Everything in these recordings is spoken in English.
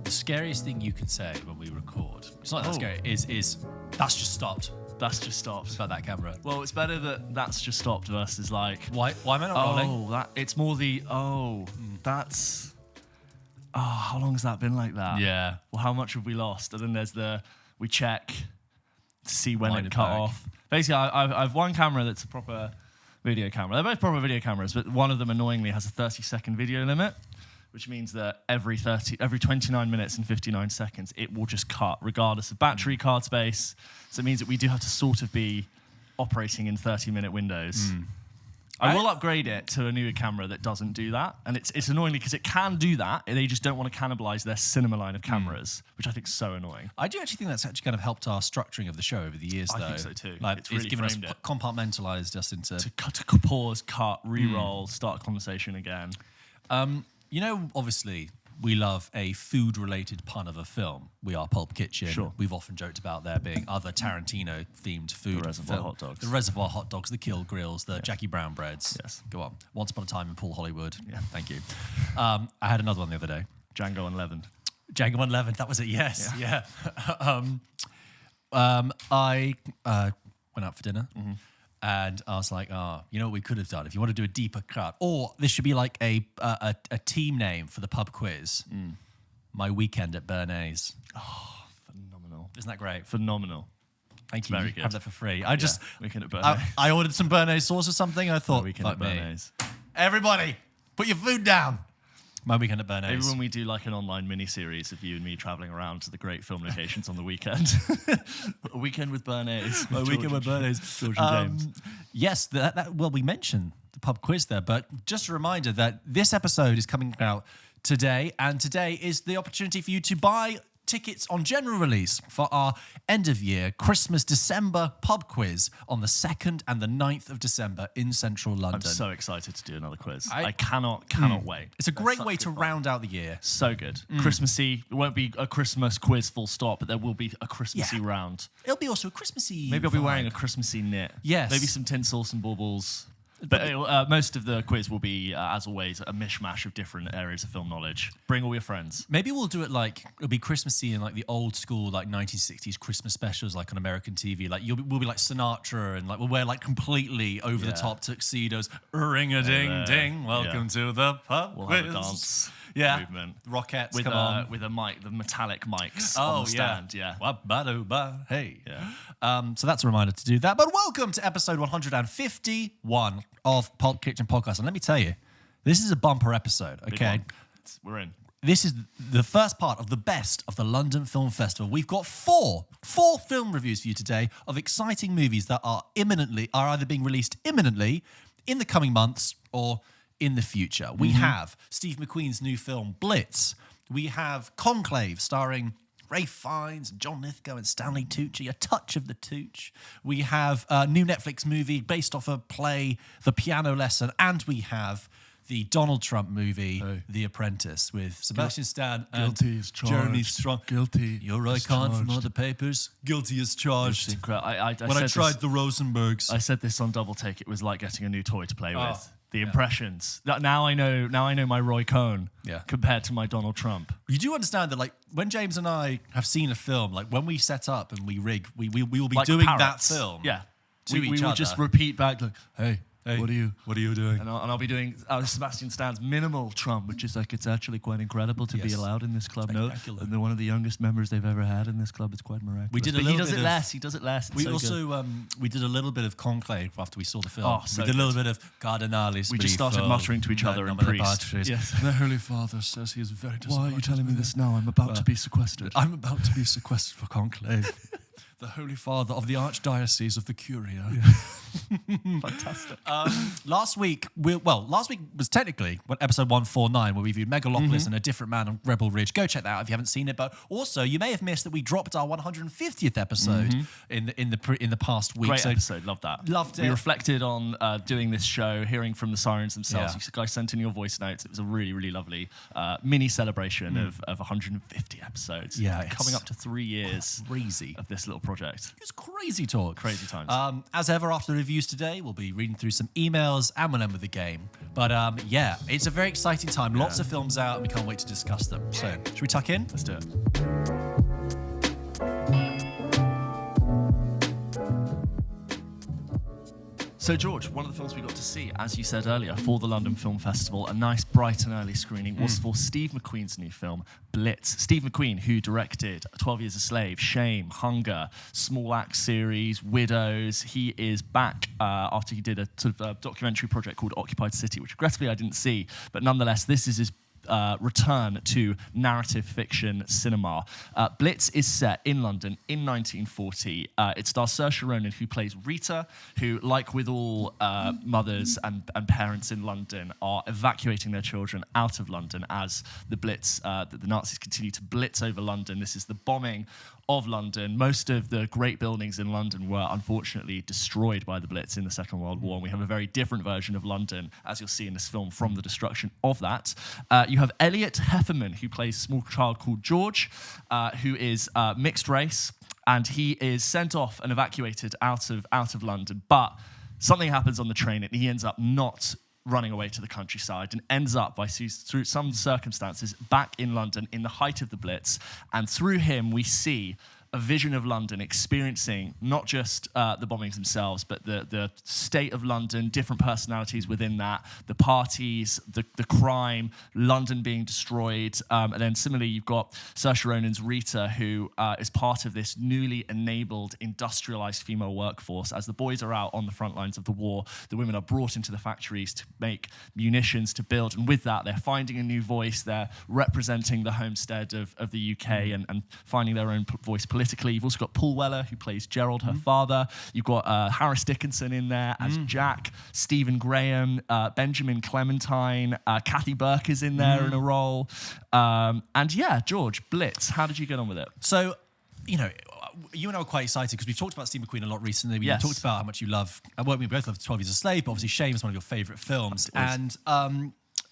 Scariest thing you can say when we record, it's not that scary, is that's just stopped. That's just stopped. It's about that camera. Well, it's better that that's just stopped versus like... Why am I not rolling? It's more the, that's... Oh, how long has that been like that? Yeah. Well, how much have we lost? And then there's we check to see when Wind it it cut back. off. Basically, I've one camera that's a proper video camera. They're both proper video cameras, but one of them annoyingly has a 30-second video limit, which means that every 29 minutes and 59 seconds, it will just cut, regardless of battery, card space. So it means that we do have to sort of be operating in 30-minute windows. I will upgrade it to a newer camera that doesn't do that. And it's annoying because it can do that, and they just don't want to cannibalize their cinema line of cameras, which I think is so annoying. I do actually think that's actually kind of helped our structuring of the show over the years, though. I think so too. Like, it's really given us, framed it. compartmentalized us into... To pause, cut, re-roll, start a conversation again. You know, obviously, we love a food-related pun of a film. We are Pulp Kitchen. Sure. We've often joked about there being other Tarantino-themed food. The Reservoir hot dogs. The Reservoir hot dogs, the Kill Grills, the Jackie Brown breads. Yes. Go on. Once Upon a Time in Paul Hollywood. Yeah. Thank you. I had another one the other day. Django Unleavened. Django Unleavened, that was it, yes. Yeah. I went out for dinner. And I was like, you know what we could have done? If you want to do a deeper cut, or this should be like a team name for the pub quiz. My weekend at Bernays. Oh, phenomenal. Isn't that great? Phenomenal. Thank you. Very You good. Have that for free. I just weekend at Bernays. I ordered some Bernays sauce or something. And I thought, Weekend fuck at me. Bernays. Everybody, put your food down. My weekend at Bernays. Maybe when we do like an online mini-series of you and me travelling around to the great film locations on the weekend. A weekend with Bernays. My weekend with Bernays. George and James. Yes, well, we mentioned the pub quiz there, but just a reminder that this episode is coming out today, and today is the opportunity for you to buy tickets on general release for our end-of-year Christmas December pub quiz on the 2nd and the 9th of December in central London. I'm so excited to do another quiz. I cannot wait. It's a great way to round out the year. So good. Christmassy. It won't be a Christmas quiz full stop, but there will be a Christmassy round. It'll be also a Christmassy Maybe I'll be vibe. wearing a Christmassy knit. Yes. Maybe some tinsel, some baubles. But most of the quiz will be, as always, a mishmash of different areas of film knowledge. Bring all your friends. Maybe we'll do it like, it'll be Christmassy in like the old school, like 1960s Christmas specials, like on American TV. Like we'll be like Sinatra, and like we'll wear like completely over the top tuxedos. Ring-a-ding-ding, welcome to the pub We'll quiz. have a dance movement. Rockettes, with come on. with a mic, the metallic mics on the stand. Yeah. Wa-ba-do-ba, hey. Yeah. So that's a reminder to do that. But welcome to episode 151 of Pulp Kitchen Podcast. And let me tell you, this is a bumper episode, okay? We're in. This is the first part of the best of the London Film Festival. We've got four film reviews for you today of exciting movies that are either being released imminently in the coming months or in the future. We have Steve McQueen's new film, Blitz. We have Conclave, starring Ralph Fiennes, John Lithgow, and Stanley Tucci, a touch of the Tooch. We have a new Netflix movie based off a play, The Piano Lesson, and we have the Donald Trump movie, The Apprentice, with Sebastian Stan and Guilty as charged. Jeremy Strong. Guilty. You're Roy as Cohn from charged. Other Papers. Guilty as charged. It's incredible. I When I said tried this, the Rosenbergs. I said this on Double Take. It was like getting a new toy to play with. The impressions. Now I know my Roy Cohn compared to my Donald Trump. You do understand that, like, when James and I have seen a film, like when we set up and we rig, we will be Like doing parrots. that film. Yeah. To We each will other. just repeat back like, hey, What are you doing? And I'll be doing Sebastian Stan's minimal Trump, which is like, it's actually quite incredible to be allowed in this club. Spectacular. And they're one of the youngest members they've ever had in this club. It's quite miraculous. We did a But little he does bit it of- less. He does it less. It's We so also good. we did a little bit of Conclave after we saw the film. Oh, so we did a little bit of Cardinalis. We just started muttering to each other in priest. Yes. The Holy Father says he is very disappointed. Why are you telling me this now? I'm about to be sequestered. I'm about to be sequestered for Conclave. The Holy Father of the Archdiocese of the Curia. Fantastic. Last week was technically episode 149, where we viewed Megalopolis and A Different Man on Rebel Ridge. Go check that out if you haven't seen it. But also, you may have missed that we dropped our 150th episode in the past week. Great episode. Loved that. Loved it. We reflected on doing this show, hearing from the sirens themselves. Yeah. You guys sent in your voice notes. It was a really, really lovely mini celebration of 150 episodes. Yeah, coming up to 3 years crazy. of this little project. project. It's crazy talk. Crazy times. As ever, after the reviews today, we'll be reading through some emails and we'll end with the game. But yeah, it's a very exciting time. Lots of films out and we can't wait to discuss them. So, should we tuck in? Let's do it. So, George, one of the films we got to see, as you said earlier, for the London Film Festival, a nice, bright and early screening, was for Steve McQueen's new film, Blitz. Steve McQueen, who directed 12 Years a Slave, Shame, Hunger, Small Axe series, Widows. He is back after he did a sort of documentary project called Occupied City, which regrettably I didn't see, but nonetheless, this is his return to narrative fiction cinema. Blitz is set in London in 1940. It stars Saoirse Ronan, who plays Rita, who, like with all mothers and parents in London, are evacuating their children out of London as the Blitz, the Nazis continue to blitz over London. This is the bombing of London. Most of the great buildings in London were unfortunately destroyed by the Blitz in the Second World War, and we have a very different version of London, as you'll see in this film, from the destruction of that. You have Elliot Heffernan, who plays a small child called George, who is mixed race, and he is sent off and evacuated out of London, but something happens on the train and he ends up not running away to the countryside and ends up, through some circumstances, back in London in the height of the Blitz. And through him, we see a vision of London experiencing not just the bombings themselves, but the state of London, different personalities within that, the parties, the crime, London being destroyed. And then similarly, you've got Saoirse Ronan's Rita, who is part of this newly enabled, industrialized female workforce. As the boys are out on the front lines of the war, the women are brought into the factories to make munitions, to build. And with that, they're finding a new voice. They're representing the homestead of the UK and finding their own voice politically. You've also got Paul Weller, who plays Gerald, her father. You've got Harris Dickinson in there as Jack, Stephen Graham, Benjamin Clementine, Kathy Burke is in there in a role. And yeah, George, Blitz, how did you get on with it? So, you know, you and I were quite excited because we've talked about Steve McQueen a lot recently. We talked about how much you love, well, we both love 12 Years a Slave, but obviously Shame is one of your favourite films. And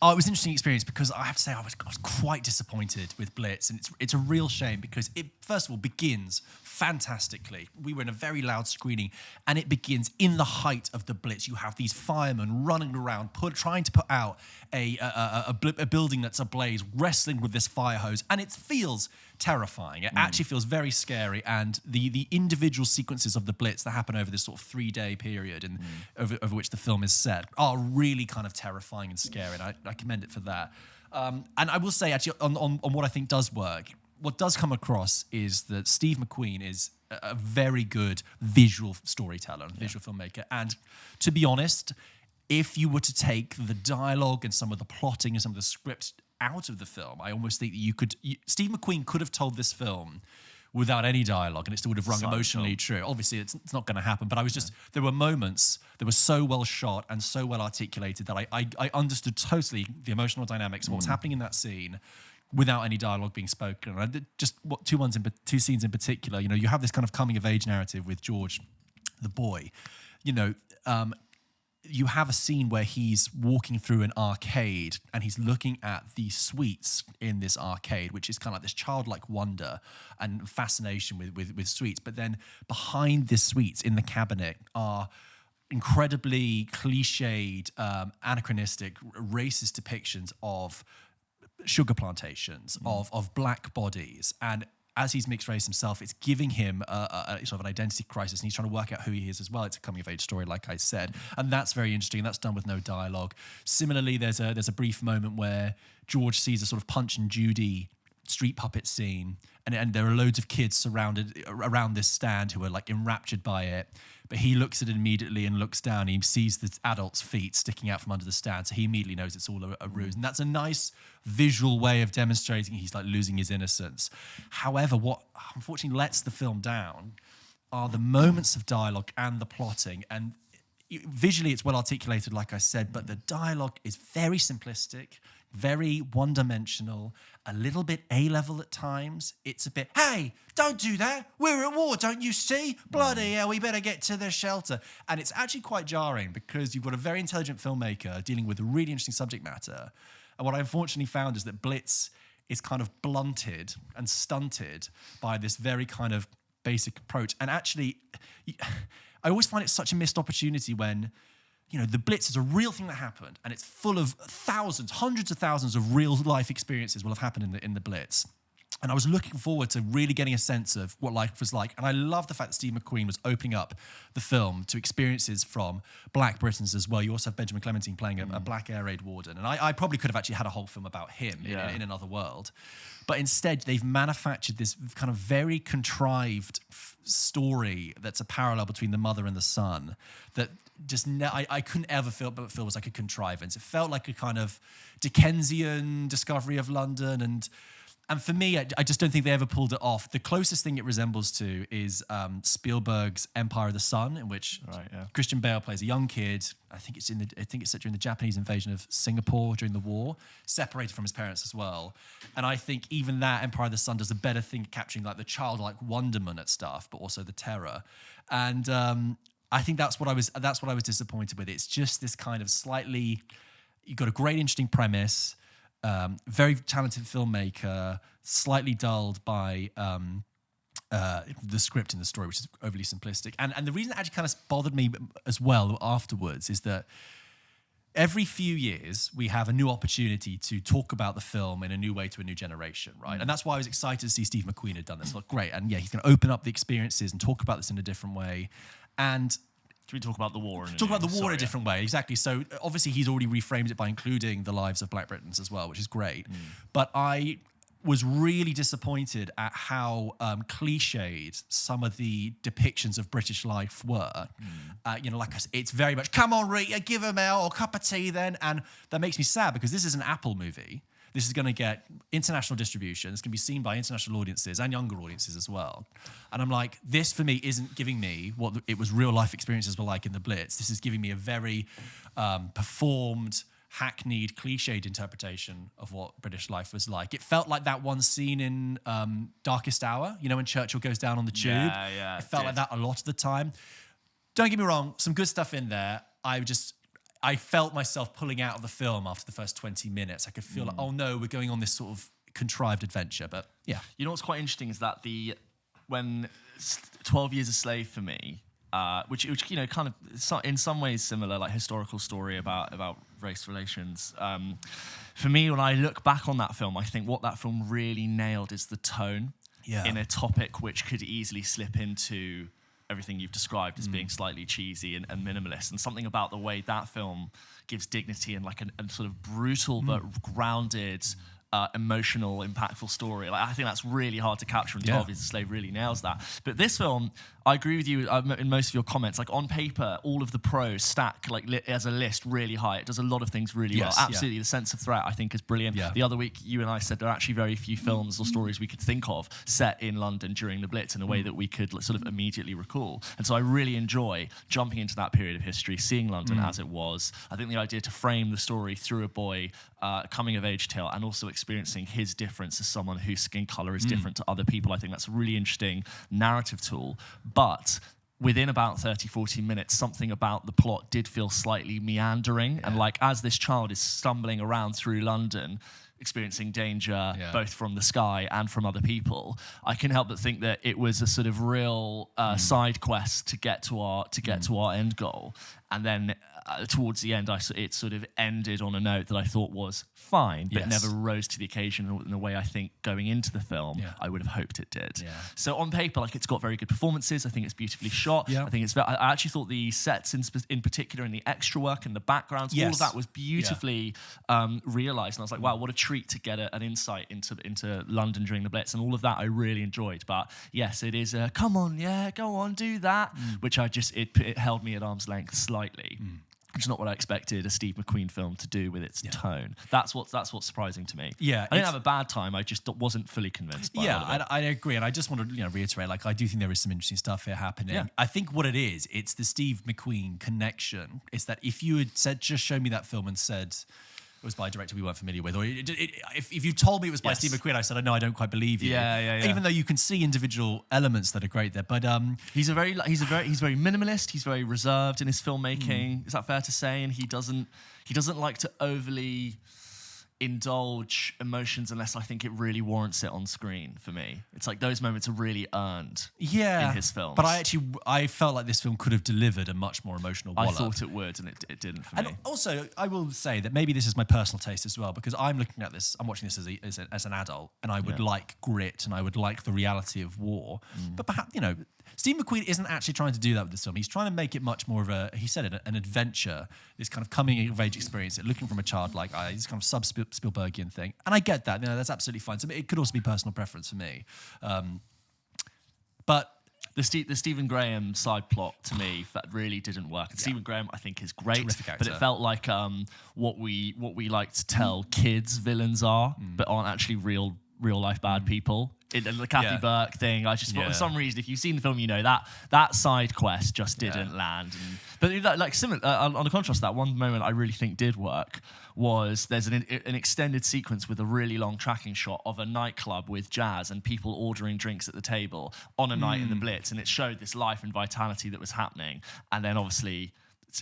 it was an interesting experience because I have to say I was quite disappointed with Blitz, and it's a real shame because it, first of all, begins fantastically. We were in a very loud screening, and it begins in the height of the Blitz. You have these firemen running around, trying to put out a building that's ablaze, wrestling with this fire hose, and it feels terrifying. It actually feels very scary, and the individual sequences of the Blitz that happen over this sort of 3-day period and over which the film is set are really kind of terrifying and scary, and I commend it for that. And I will say, actually, on what I think does work, what does come across is that Steve McQueen is a very good visual storyteller and visual filmmaker. And to be honest, if you were to take the dialogue and some of the plotting and some of the script out of the film, I almost think that Steve McQueen could have told this film without any dialogue and it still would have rung emotionally true. Obviously, it's not going to happen, but I was just, there were moments that were so well shot and so well articulated that I understood totally the emotional dynamics of what's happening in that scene without any dialogue being spoken. And I did just two scenes in particular, you know, you have this kind of coming of age narrative with George, the boy, you know, you have a scene where he's walking through an arcade and he's looking at the sweets in this arcade, which is kind of like this childlike wonder and fascination with sweets. But then behind the sweets in the cabinet are incredibly cliched, anachronistic, racist depictions of sugar plantations, of black bodies. And as he's mixed race himself, it's giving him a sort of an identity crisis, and he's trying to work out who he is as well. It's a coming-of-age story, like I said, and that's very interesting. And that's done with no dialogue. Similarly, there's a brief moment where George sees a sort of Punch and Judy street puppet scene, and there are loads of kids surrounded around this stand who are like enraptured by it. But he looks at it immediately and looks down. And he sees the adult's feet sticking out from under the stand, so he immediately knows it's all a ruse. And that's a nice visual way of demonstrating he's like losing his innocence. However, what unfortunately lets the film down are the moments of dialogue and the plotting. And visually, it's well articulated, like I said, but the dialogue is very simplistic, very one-dimensional, a little bit A-level at times. It's a bit, hey, don't do that. We're at war, don't you see? Bloody hell, we better get to the shelter. And it's actually quite jarring because you've got a very intelligent filmmaker dealing with a really interesting subject matter. And what I unfortunately found is that Blitz is kind of blunted and stunted by this very kind of basic approach. And actually, I always find it such a missed opportunity when, the Blitz is a real thing that happened, and it's full of thousands, hundreds of thousands of real life experiences will have happened in the Blitz. And I was looking forward to really getting a sense of what life was like. And I love the fact that Steve McQueen was opening up the film to experiences from Black Britons as well. You also have Benjamin Clementine playing a Black Air Raid warden. And I probably could have actually had a whole film about him in another world. But instead, they've manufactured this kind of very contrived story that's a parallel between the mother and the son that just I couldn't ever feel was like a contrivance. It felt like a kind of Dickensian discovery of London, and for me, I just don't think they ever pulled it off. The closest thing it resembles to is Spielberg's Empire of the Sun, in which Christian Bale plays a young kid. I think it's set during the Japanese invasion of Singapore during the war, separated from his parents as well. And I think even that Empire of the Sun does a better thing at capturing like the childlike wonderment at stuff, but also the terror. And I think that's what I was disappointed with. It's just this kind of slightly, you've got a great, interesting premise. Very talented filmmaker, slightly dulled by the script in the story, which is overly simplistic. And the reason that actually kind of bothered me as well afterwards is that every few years we have a new opportunity to talk about the film in a new way to a new generation, right? And that's why I was excited to see Steve McQueen had done this. Look, great. And yeah, he's going to open up the experiences and talk about this in a different way. And should we talk about the war? Talk about the war in a different way, exactly. So obviously he's already reframed it by including the lives of Black Britons as well, which is great. But I was really disappointed at how cliched some of the depictions of British life were. Like it's very much, come on, Rita, give him out, or cup of tea then. And that makes me sad because this is an Apple movie. This is going to get international distribution. It's going to be seen by international audiences and younger audiences as well. And I'm like, this for me isn't giving me what it was real life experiences were like in the Blitz. This is giving me a very performed, hackneyed, cliched interpretation of what British life was like. It felt like that one scene in Darkest Hour, when Churchill goes down on the tube. Yeah, it felt like that a lot of the time. Don't get me wrong, some good stuff in there. I felt myself pulling out of the film after the first 20 minutes. I could feel like, oh no, we're going on this sort of contrived adventure. But yeah. You know what's quite interesting is that when 12 Years a Slave for me, which kind of in some ways similar, like historical story about race relations. For me, when I look back on that film, I think what that film really nailed is the tone in a topic which could easily slip into everything you've described as being slightly cheesy and minimalist, and something about the way that film gives dignity and like a sort of brutal but grounded, emotional, impactful story. Like I think that's really hard to capture, and 12 Years a Slave really nails that. But this film, I agree with you in most of your comments. Like on paper, all of the pros stack as a list really high. It does a lot of things really well. Absolutely, the sense of threat I think is brilliant. Yeah. The other week, you and I said there are actually very few films or stories we could think of set in London during the Blitz in a way that we could sort of immediately recall. And so I really enjoy jumping into that period of history, seeing London as it was. I think the idea to frame the story through a boy coming of age tale and also experiencing his difference as someone whose skin color is different to other people, I think that's a really interesting narrative tool. But within about 30, 40 minutes, something about the plot did feel slightly meandering. And like as this child is stumbling around through London, experiencing danger both from the sky and from other people, I can help but think that it was a sort of real side quest to get to our end goal. And then towards the end, it sort of ended on a note that I thought was fine, but never rose to the occasion in the way I think going into the film I would have hoped it did. Yeah. So on paper, like it's got very good performances. I think it's beautifully shot. Yeah. I think I actually thought the sets in particular and the extra work and the backgrounds, all of that was beautifully realised. And I was like, wow, what a treat to get an insight into London during the Blitz, and all of that I really enjoyed. But yes, it is come on, go on, do that, which it held me at arm's length slightly. Which is not what I expected a Steve McQueen film to do with its tone. That's what's surprising to me. Yeah, I didn't have a bad time. I just wasn't fully convinced. I agree, and I just want to reiterate. Like, I do think there is some interesting stuff here happening. Yeah. I think what it is, it's the Steve McQueen connection. It's that if you had said, just show me that film and said it was by a director we weren't familiar with, or if you told me it was by Steve McQueen, I said, no, I don't quite believe you. Yeah. Even though you can see individual elements that are great there, but he's very minimalist. He's very reserved in his filmmaking. Is that fair to say? And he doesn't like to overly indulge emotions unless I think it really warrants it on screen for me. It's like those moments are really earned in his films. But I felt like this film could have delivered a much more emotional wallop. I thought it would, and it didn't for me. And also, I will say that maybe this is my personal taste as well, because I'm watching this as an adult, and I would like grit, and I would like the reality of war. But perhaps, Steve McQueen isn't actually trying to do that with this film. He's trying to make it much more of he said it, an adventure, this kind of coming of age experience, looking from a childlike eye, this kind of Spielbergian thing. And I get that, that's absolutely fine. So it could also be personal preference for me. But the Stephen Graham side plot to me that really didn't work. And Stephen Graham, I think, is great, but it felt like what we like to tell kids villains are, but aren't actually real life bad people. The Kathy Burke thing, I just thought for some reason, if you've seen the film, that side quest just didn't land. But similar, on the contrast, that one moment I really think did work was there's an extended sequence with a really long tracking shot of a nightclub with jazz and people ordering drinks at the table on a night in the Blitz, and it showed this life and vitality that was happening. And then obviously,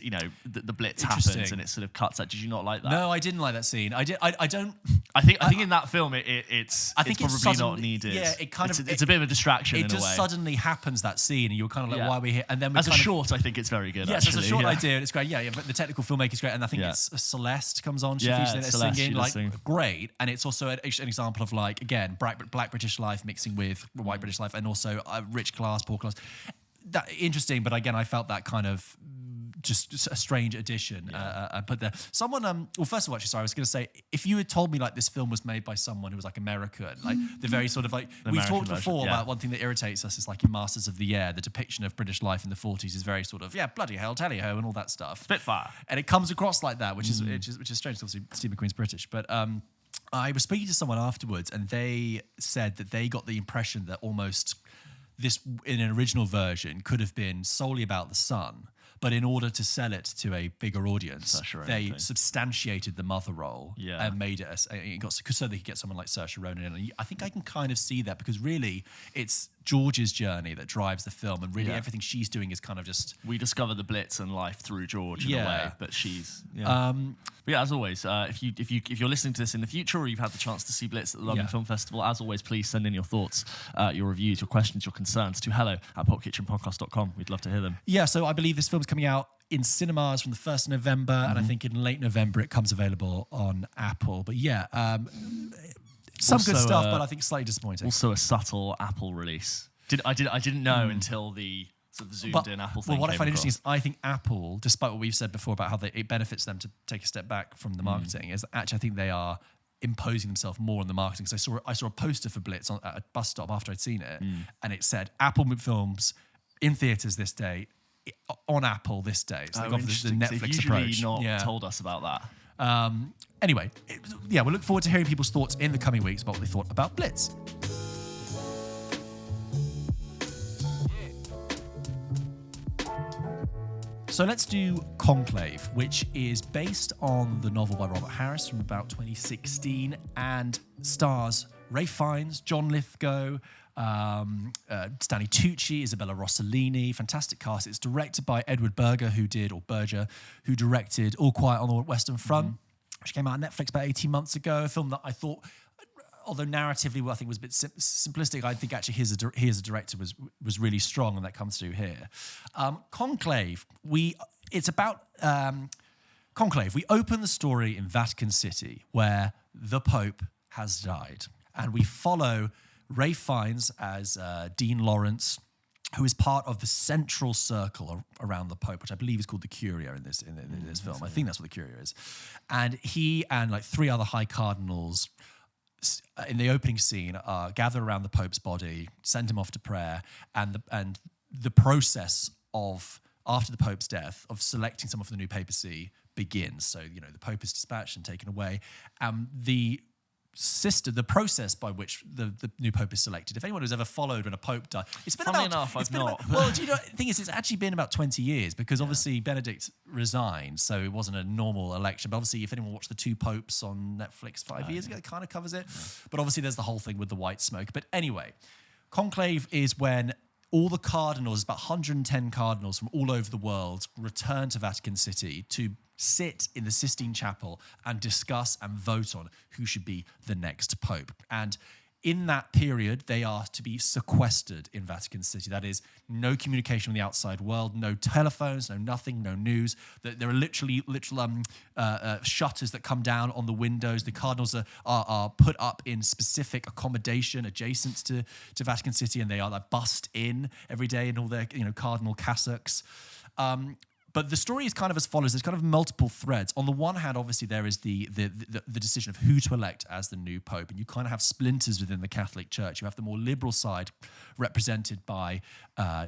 the Blitz happens and it sort of cuts out. Did you not like that? No, I didn't like that scene. I don't. I think in that film it's probably not needed. Yeah, it's a bit of a distraction. It just suddenly happens, that scene, and you're kind of like, why are we here? And then as a short, I think it's very good. Yes, as a short idea, and it's great. Yeah, but the technical filmmaking is great, and I think it's Celeste comes on. She features in it singing great, and it's also an example of again black British life mixing with white British life, and also rich class, poor class. That interesting, but again, I felt that kind of just a strange addition. I put there. Someone, well, first of all, actually, sorry, I was going to say, if you had told me this film was made by someone who was American, the very sort of we've talked before about one thing that irritates us is in Masters of the Air, the depiction of British life in the 40s is very sort of bloody hell, tally-ho, and all that stuff. Spitfire, and it comes across like that, which is strange. Obviously, Steve McQueen's British, but. I was speaking to someone afterwards, and they said that they got the impression that almost this, in an original version, could have been solely about the son. But in order to sell it to a bigger audience, they substantiated the mother role and made it so they could get someone like Saoirse Ronan in. And I think I can kind of see that, because really it's George's journey that drives the film, and really everything she's doing is kind of just... We discover the Blitz and life through George in a way, but she's... But as always, if you're listening to this in the future, or you've had the chance to see Blitz at the London Film Festival, as always, please send in your thoughts, your reviews, your questions, your concerns to hello@popkitchenpodcast.com. We'd love to hear them. Yeah, so I believe this film's coming out in cinemas from the 1st of November, and I think in late November it comes available on Apple. But some also, good stuff, but I think slightly disappointing. Also a subtle Apple release. I didn't know until the sort of zoomed-in Apple thing. Well, what I find interesting is I think Apple, despite what we've said before about how it benefits them to take a step back from the marketing, is actually I think they are imposing themselves more on the marketing. So I saw a poster for Blitz at a bus stop after I'd seen it, and it said Apple Films in theaters this day, on Apple this day. So they've got the Netflix approach. Not told us about that. Anyway, we'll look forward to hearing people's thoughts in the coming weeks about what they thought about Blitz. So let's do Conclave, which is based on the novel by Robert Harris from about 2016 and stars Ralph Fiennes, John Lithgow, Stanley Tucci, Isabella Rossellini, fantastic cast. It's directed by Edward Berger, who directed All Quiet on the Western Front, which came out on Netflix about 18 months ago. A film that I thought, although narratively, I think was a bit simplistic, I think actually he as a director was really strong, and that comes through here. Conclave, it's about Conclave. We open the story in Vatican City, where the Pope has died, and we follow Ralph Fiennes as Dean Lawrence, who is part of the central circle around the Pope, which I believe is called the Curia in this film. I think that's what the Curia is. And he and 3 other high cardinals in the opening scene gather around the Pope's body, send him off to prayer, and the process of, after the Pope's death, of selecting someone for the new papacy begins. So, the Pope is dispatched and taken away. The process by which the new Pope is selected. If anyone who's ever followed when a Pope died, it's been Funny enough, I've not. Well, do you know, the thing is, it's actually been about 20 years, because obviously Benedict resigned, so it wasn't a normal election. But obviously, if anyone watched The Two Popes on Netflix 5 years ago, it kind of covers it. Yeah. But obviously, there's the whole thing with the white smoke. But anyway, Conclave is when all the cardinals, about 110 cardinals from all over the world, return to Vatican City to sit in the Sistine Chapel and discuss and vote on who should be the next pope. And in that period, they are to be sequestered in Vatican City. That is, no communication with the outside world, no telephones, no nothing, no news. There are literally shutters that come down on the windows. The cardinals are put up in specific accommodation adjacent to Vatican City, and they are like bussed in every day in all their cardinal cassocks. But the story is kind of as follows. There's kind of multiple threads. On the one hand, obviously, there is the decision of who to elect as the new pope. And you kind of have splinters within the Catholic Church. You have the more liberal side represented by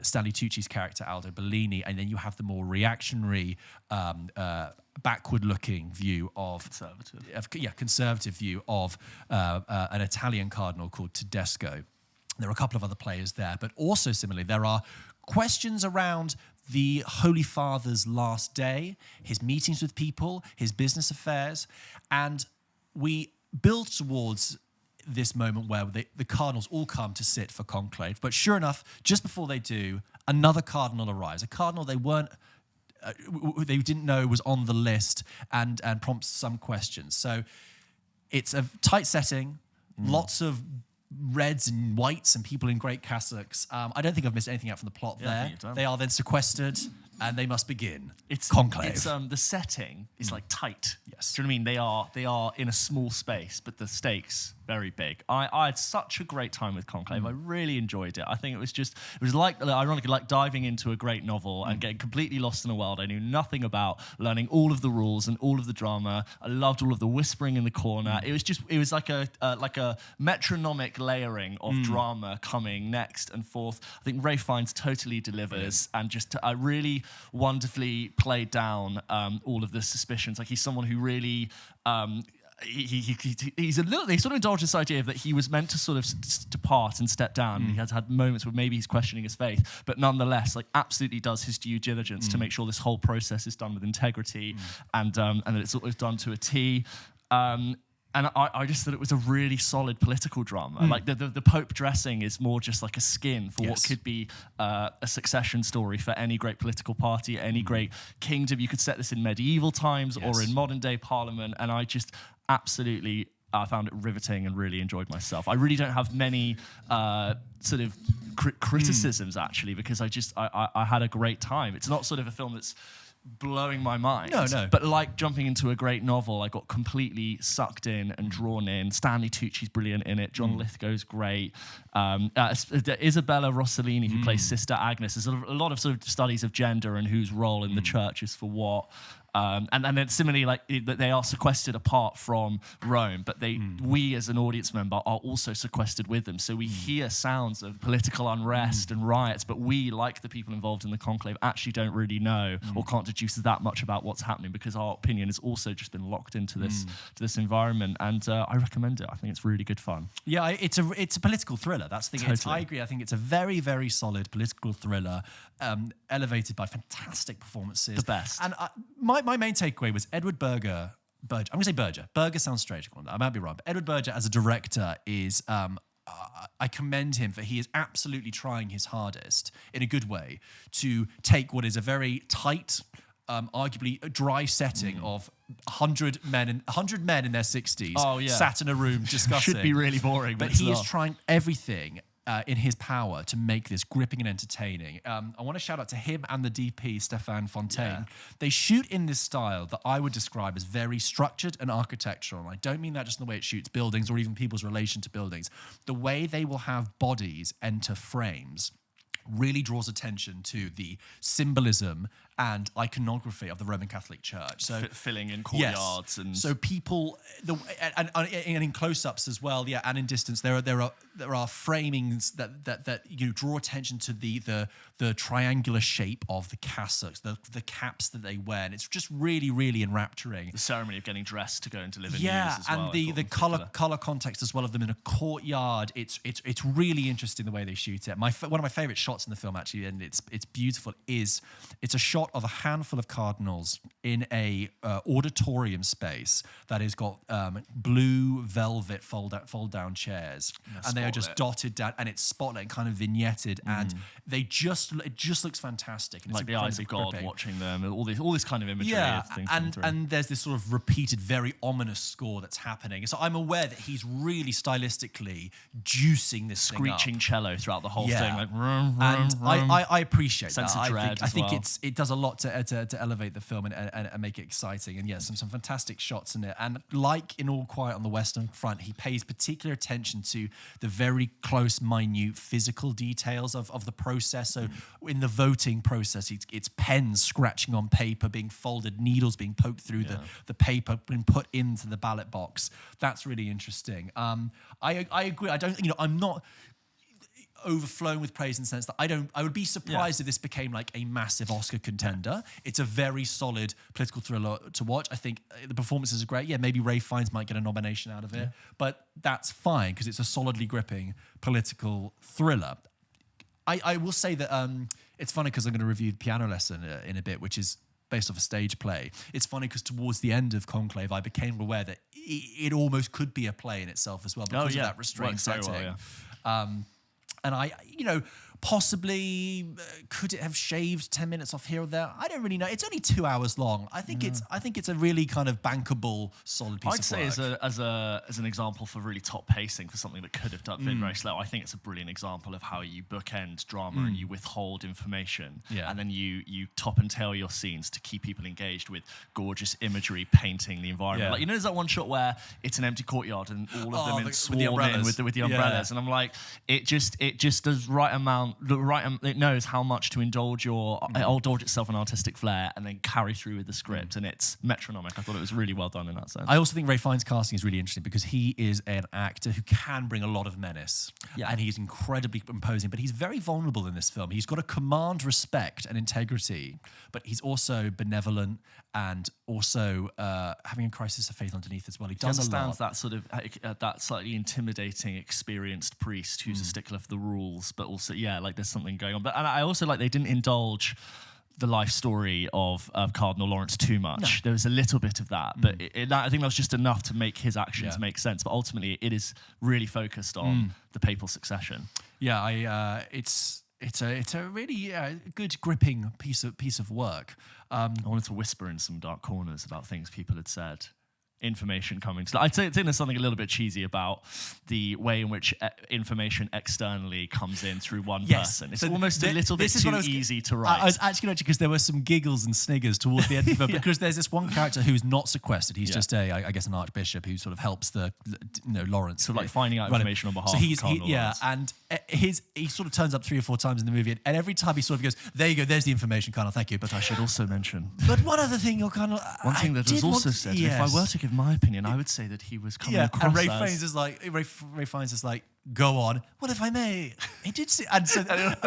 Stanley Tucci's character, Aldo Bellini. And then you have the more reactionary, backward-looking view of... conservative view of an Italian cardinal called Tedesco. There are a couple of other players there. But also, similarly, there are questions around the Holy Father's last day, his meetings with people, his business affairs, and we build towards this moment where the cardinals all come to sit for conclave. But sure enough, just before they do, another cardinal arrives, a cardinal they didn't know was on the list, and prompts some questions. So it's a tight setting, lots of reds and whites and people in great cassocks. I don't think I've missed anything out from the plot there. They are then sequestered and they must begin. It's conclave. It's the setting is like tight. Yes. Do you know what I mean? They are in a small space, but the stakes very big. I had such a great time with Conclave. I really enjoyed it. I think it was like, ironically, like diving into a great novel and getting completely lost in a world I knew nothing about, learning all of the rules and all of the drama. I loved all of the whispering in the corner. It was like a metronomic layering of drama coming next and forth. I think Ralph Fiennes totally delivers and just really wonderfully played down all of the suspicions. Like, he's someone who really... He sort of indulged this idea that he was meant to sort of depart and step down. He has had moments where maybe he's questioning his faith, but nonetheless, like, absolutely does his due diligence to make sure this whole process is done with integrity and that it's always done to a T. And I just thought it was a really solid political drama. Like the Pope dressing is more just like a skin for what could be a succession story for any great political party, any great kingdom. You could set this in medieval times or in modern day Parliament. And I just absolutely found it riveting and really enjoyed myself. I really don't have many sort of criticisms actually, because I had a great time. It's not sort of a film that's blowing my mind. No. But like jumping into a great novel, I got completely sucked in and drawn in. Stanley Tucci's brilliant in it. John Lithgow's great. Isabella Rossellini, who plays Sister Agnes. There's a lot of sort of studies of gender and whose role in the church is for what. And then similarly, like they are sequestered apart from Rome, but we as an audience member are also sequestered with them. So we hear sounds of political unrest and riots, but we, like the people involved in the conclave, actually don't really know or can't deduce that much about what's happening, because our opinion has also just been locked into this environment. And I recommend it. I think it's really good fun. Yeah, it's a political thriller. That's the thing. Totally. I agree. I think it's a very, very solid political thriller, elevated by fantastic performances. The best. And my main takeaway was Edward Berger. I'm going to say Berger. Berger sounds strange. I might be wrong. But Edward Berger as a director is... I commend him, for he is absolutely trying his hardest, in a good way, to take what is a very tight... arguably a dry setting of 100 men in their 60s sat in a room discussing. Should be really boring, but he is trying everything in his power to make this gripping and entertaining. I want to shout out to him and the DP, Stéphane Fontaine. Yeah. They shoot in this style that I would describe as very structured and architectural. And I don't mean that just in the way it shoots buildings or even people's relation to buildings. The way they will have bodies enter frames really draws attention to the symbolism and iconography of the Roman Catholic Church. So filling in courtyards and so people, and in close-ups as well, and in distance there are framings that draw attention to the triangular shape of the cassocks, the caps that they wear, and it's just really, really enrapturing. The ceremony of getting dressed to go and deliver news as well. And the color context as well of them in a courtyard. It's really interesting the way they shoot it. One of my favorite shots shots in the film, actually, and it's beautiful, it's a shot of a handful of cardinals in a auditorium space that has got blue velvet fold down chairs, and they are just dotted down, and it's spotlit and kind of vignetted, and it just looks fantastic. And like the eyes of God gripping. Watching them, all this kind of imagery. Yeah, of things and there's this sort of repeated, very ominous score that's happening. So I'm aware that he's really stylistically juicing this screeching thing up. cello throughout the whole thing, like and I appreciate sense that. of dread. I think well. it does a lot to elevate the film and make it exciting. And yeah, some fantastic shots in it. And like in All Quiet on the Western Front, he pays particular attention to the very close, minute physical details of the process. So in the voting process, it's pens scratching on paper, being folded, needles being poked through the paper, being put into the ballot box. That's really interesting. I agree. I'm not overflowing with praise in the sense that I would be surprised if this became like a massive Oscar contender. It's a very solid political thriller to watch. I think the performances are great. Yeah, maybe Ralph Fiennes might get a nomination out of it, but that's fine because it's a solidly gripping political thriller. I will say that it's funny because I'm going to review Piano Lesson in a bit, which is based off a stage play. It's funny because towards the end of Conclave, I became aware that it almost could be a play in itself as well because of that restrained setting. And possibly could it have shaved 10 minutes off here or there? I don't really know. It's only 2 hours long. I think it's a really kind of bankable, solid piece of work. I'd say as an example for really top pacing for something that could have been very slow, I think it's a brilliant example of how you bookend drama and you withhold information, and then you top and tail your scenes to keep people engaged with gorgeous imagery painting the environment. Like, there's that one shot where it's an empty courtyard and all of them swarm in with the umbrellas, and I'm like, it just does right amount. It knows how much to indulge itself in artistic flair and then carry through with the script, and it's metronomic. I thought it was really well done in that sense. I also think Ralph Fiennes' casting is really interesting because he is an actor who can bring a lot of menace, and he's incredibly imposing, but he's very vulnerable in this film. He's got to command respect and integrity, but he's also benevolent and also having a crisis of faith underneath as well. He does understands that sort of that slightly intimidating, experienced priest who's a stickler for the rules, but also like there's something going on. And I also like they didn't indulge the life story of Cardinal Lawrence too much. No. There was a little bit of that, but I think that was just enough to make his actions make sense. But ultimately, it is really focused on the papal succession. Yeah, it's a really good gripping piece of work. I wanted to whisper in some dark corners about things people had said. Information coming. So I think there's something a little bit cheesy about the way in which information externally comes in through one person. It's almost a little bit too easy to write. I was actually going to, because there were some giggles and sniggers towards the end of it, because there's this one character who's not sequestered. He's just I guess an archbishop who sort of helps the Lawrence. So like finding out information on behalf of Cardinal Lawrence. And he sort of turns up 3 or 4 times in the movie, and every time he sort of goes, there you go, there's the information, Cardinal, thank you. But I should also mention. But one other thing, you're kind of. One thing that was also said, if I were to give my opinion, I would say that he was coming across and Ralph Fiennes is like, go on. Well, if I may, he did see. And so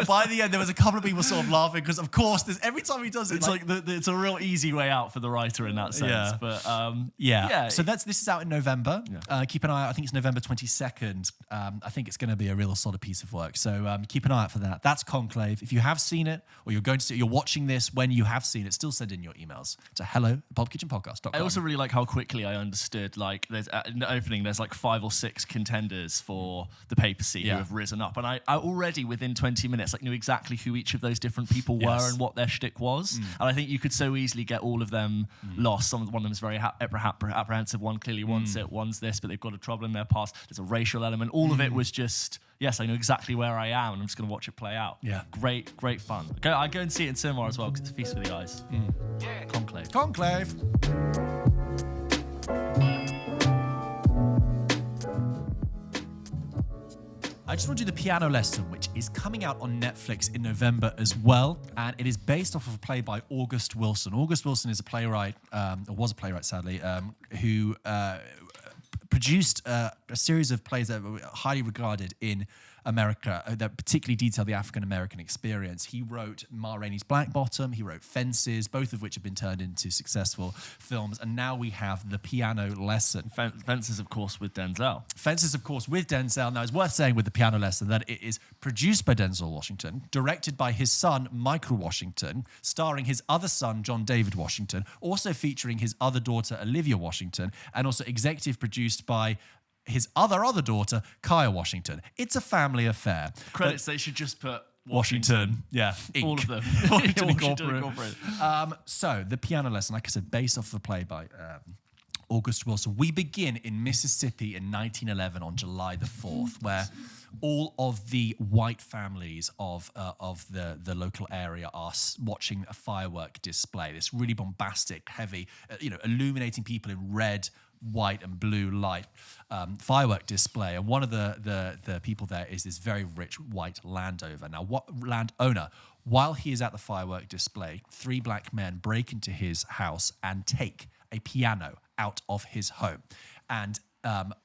by the end, there was a couple of people sort of laughing because, of course, every time he does it, it's like it's a real easy way out for the writer in that sense. Yeah. But So this is out in November. Yeah. Keep an eye out. I think it's November 22nd. I think it's going to be a real solid piece of work. So keep an eye out for that. That's Conclave. If you have seen it, or you're going to see it, you're watching this when you have seen it, still send in your emails to hello@pulpkitchenpodcast.com. I also really like how quickly I understood. Like, there's in the opening, there's like 5 or 6 contenders for the papacy who have risen up, and I already within 20 minutes knew exactly who each of those different people were and what their shtick was. And I think you could so easily get all of them lost. One of them is very apprehensive. One clearly wants it. One's this, but they've got a trouble in their past. There's a racial element. All of it was just. Yes, I know exactly where I am, and I'm just going to watch it play out. Yeah, great fun. I go and see it in cinema as well because it's a feast for the eyes. Conclave. I just want to do the Piano Lesson, which is coming out on Netflix in November as well, and it is based off of a play by August Wilson. August Wilson is a playwright, or was a playwright, sadly, who produced a series of plays that were highly regarded in America, that particularly detail the African-American experience. He wrote Ma Rainey's Black Bottom, he wrote Fences, both of which have been turned into successful films, and now we have The Piano Lesson. Fences, of course, with Denzel. Fences, of course, with Denzel. Now, it's worth saying with The Piano Lesson that it is produced by Denzel Washington, directed by his son, Michael Washington, starring his other son, John David Washington, also featuring his other daughter, Olivia Washington, and also executive produced by his other daughter, Kaya Washington. It's a family affair. Credits, they should just put Washington. Yeah. Inc. All of them. Washington Washington Incorporated. So, The Piano Lesson, like I said, based off of a play by August Wilson. We begin in Mississippi in 1911 on July the 4th, where all of the white families of the local area are watching a firework display. This really bombastic, heavy, illuminating people in red, white and blue light firework display. And one of the people there is this very rich white landowner. Now, landowner, while he is at the firework display, 3 black men break into his house and take a piano out of his home. And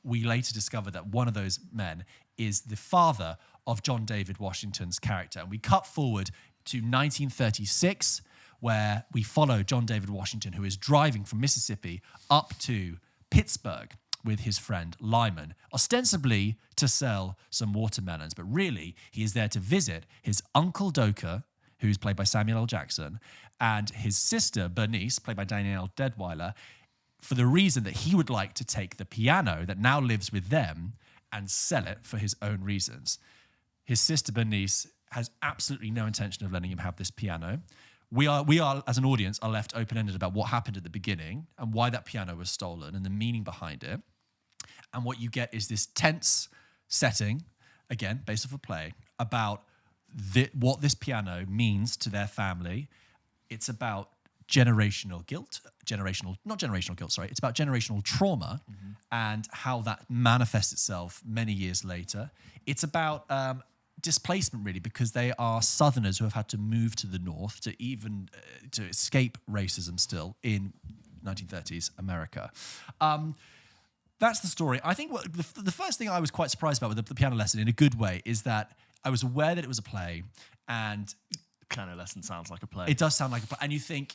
we later discover that one of those men is the father of John David Washington's character. And we cut forward to 1936, where we follow John David Washington, who is driving from Mississippi up to Pittsburgh with his friend Lyman, ostensibly to sell some watermelons, but really he is there to visit his uncle Doka, who's played by Samuel L. Jackson, and his sister Bernice, played by Danielle Deadwyler, for the reason that he would like to take the piano that now lives with them and sell it for his own reasons. His sister Bernice has absolutely no intention of letting him have this piano. We are, as an audience, are left open-ended about what happened at the beginning and why that piano was stolen and the meaning behind it. And what you get is this tense setting, again, based off a play, about what this piano means to their family. It's about generational guilt, it's about generational trauma and how that manifests itself many years later. It's about displacement, really, because they are Southerners who have had to move to the North to escape racism still in 1930s America. That's the story. I think the first thing I was quite surprised about with the Piano Lesson, in a good way, is that I was aware that it was a play, and Piano Lesson sounds like a play. It does sound like a play, and you think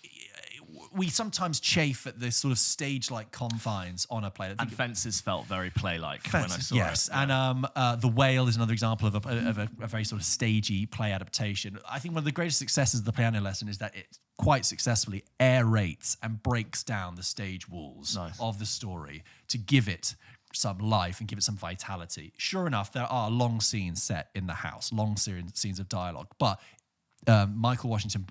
we sometimes chafe at this sort of stage-like confines on a play. And Fences felt very play-like when I saw yes. it. Yeah. And The Whale is another example of a very sort of stagey play adaptation. I think one of the greatest successes of the Piano Lesson is that it quite successfully aerates and breaks down the stage walls of the story to give it some life and give it some vitality. Sure enough, there are long scenes set in the house, long scenes of dialogue, but Malcolm Washington,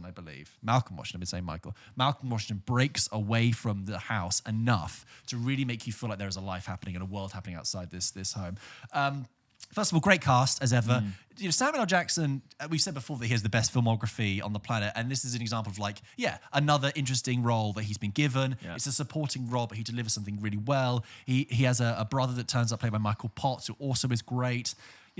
I believe. Malcolm Washington, I've been saying Michael. Malcolm Washington breaks away from the house enough to really make you feel like there is a life happening and a world happening outside this home. First of all, great cast as ever. Samuel L. Jackson, we've said before that he has the best filmography on the planet, and this is an example of another interesting role that he's been given. Yeah. It's a supporting role, but he delivers something really well. He has a brother that turns up played by Michael Potts, who also is great.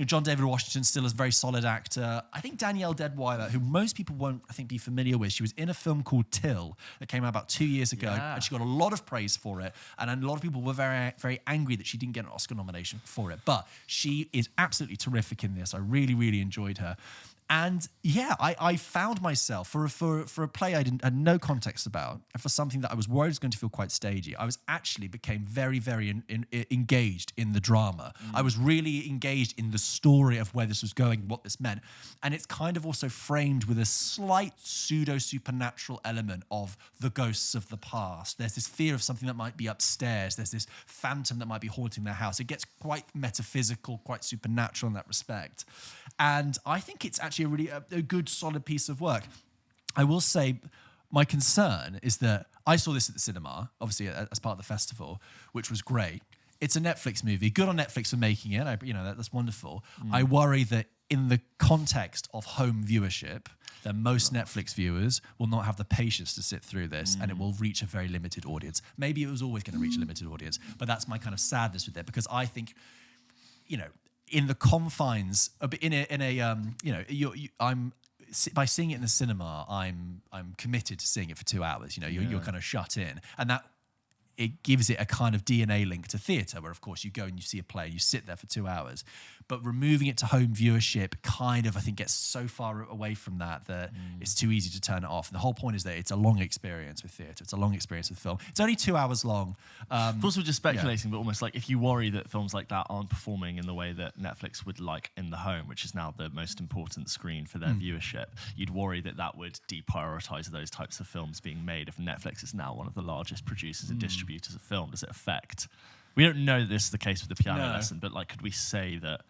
John David Washington still is a very solid actor. I think Danielle Deadwyler, who most people won't, I think, be familiar with, she was in a film called Till that came out about 2 years ago, and she got a lot of praise for it. And a lot of people were very, very angry that she didn't get an Oscar nomination for it. But she is absolutely terrific in this. I really, really enjoyed her. And I found myself for a play I had no context about, and for something that I was worried was going to feel quite stagey. I became very, very engaged in the drama. I was really engaged in the story of where this was going, what this meant, and it's kind of also framed with a slight pseudo-supernatural element of the ghosts of the past. There's this fear of something that might be upstairs. There's this phantom that might be haunting their house. It gets quite metaphysical, quite supernatural in that respect, and I think it's actually a good, solid piece of work. I will say my concern is that I saw this at the cinema, obviously as part of the festival, which was great. It's a Netflix movie. Good on Netflix for making it. That's wonderful. I worry that in the context of home viewership, that most Netflix viewers will not have the patience to sit through this, and it will reach a very limited audience. Maybe it was always going to reach a limited audience, but that's my kind of sadness with it, because I think, in the confines, by seeing it in the cinema, I'm committed to seeing it for 2 hours. You're kind of shut in, and that it gives it a kind of DNA link to theatre, where of course you go and you see a play, you sit there for 2 hours. But removing it to home viewership kind of, I think, gets so far away from that it's too easy to turn it off. And the whole point is that it's a long experience with theatre. It's a long experience with film. It's only 2 hours long. Of course, we're just speculating, but almost like if you worry that films like that aren't performing in the way that Netflix would like in the home, which is now the most important screen for their viewership, you'd worry that that would deprioritize those types of films being made if Netflix is now one of the largest producers and distributors of film. Does it affect? We don't know that this is the case with the piano lesson, but like, could we say that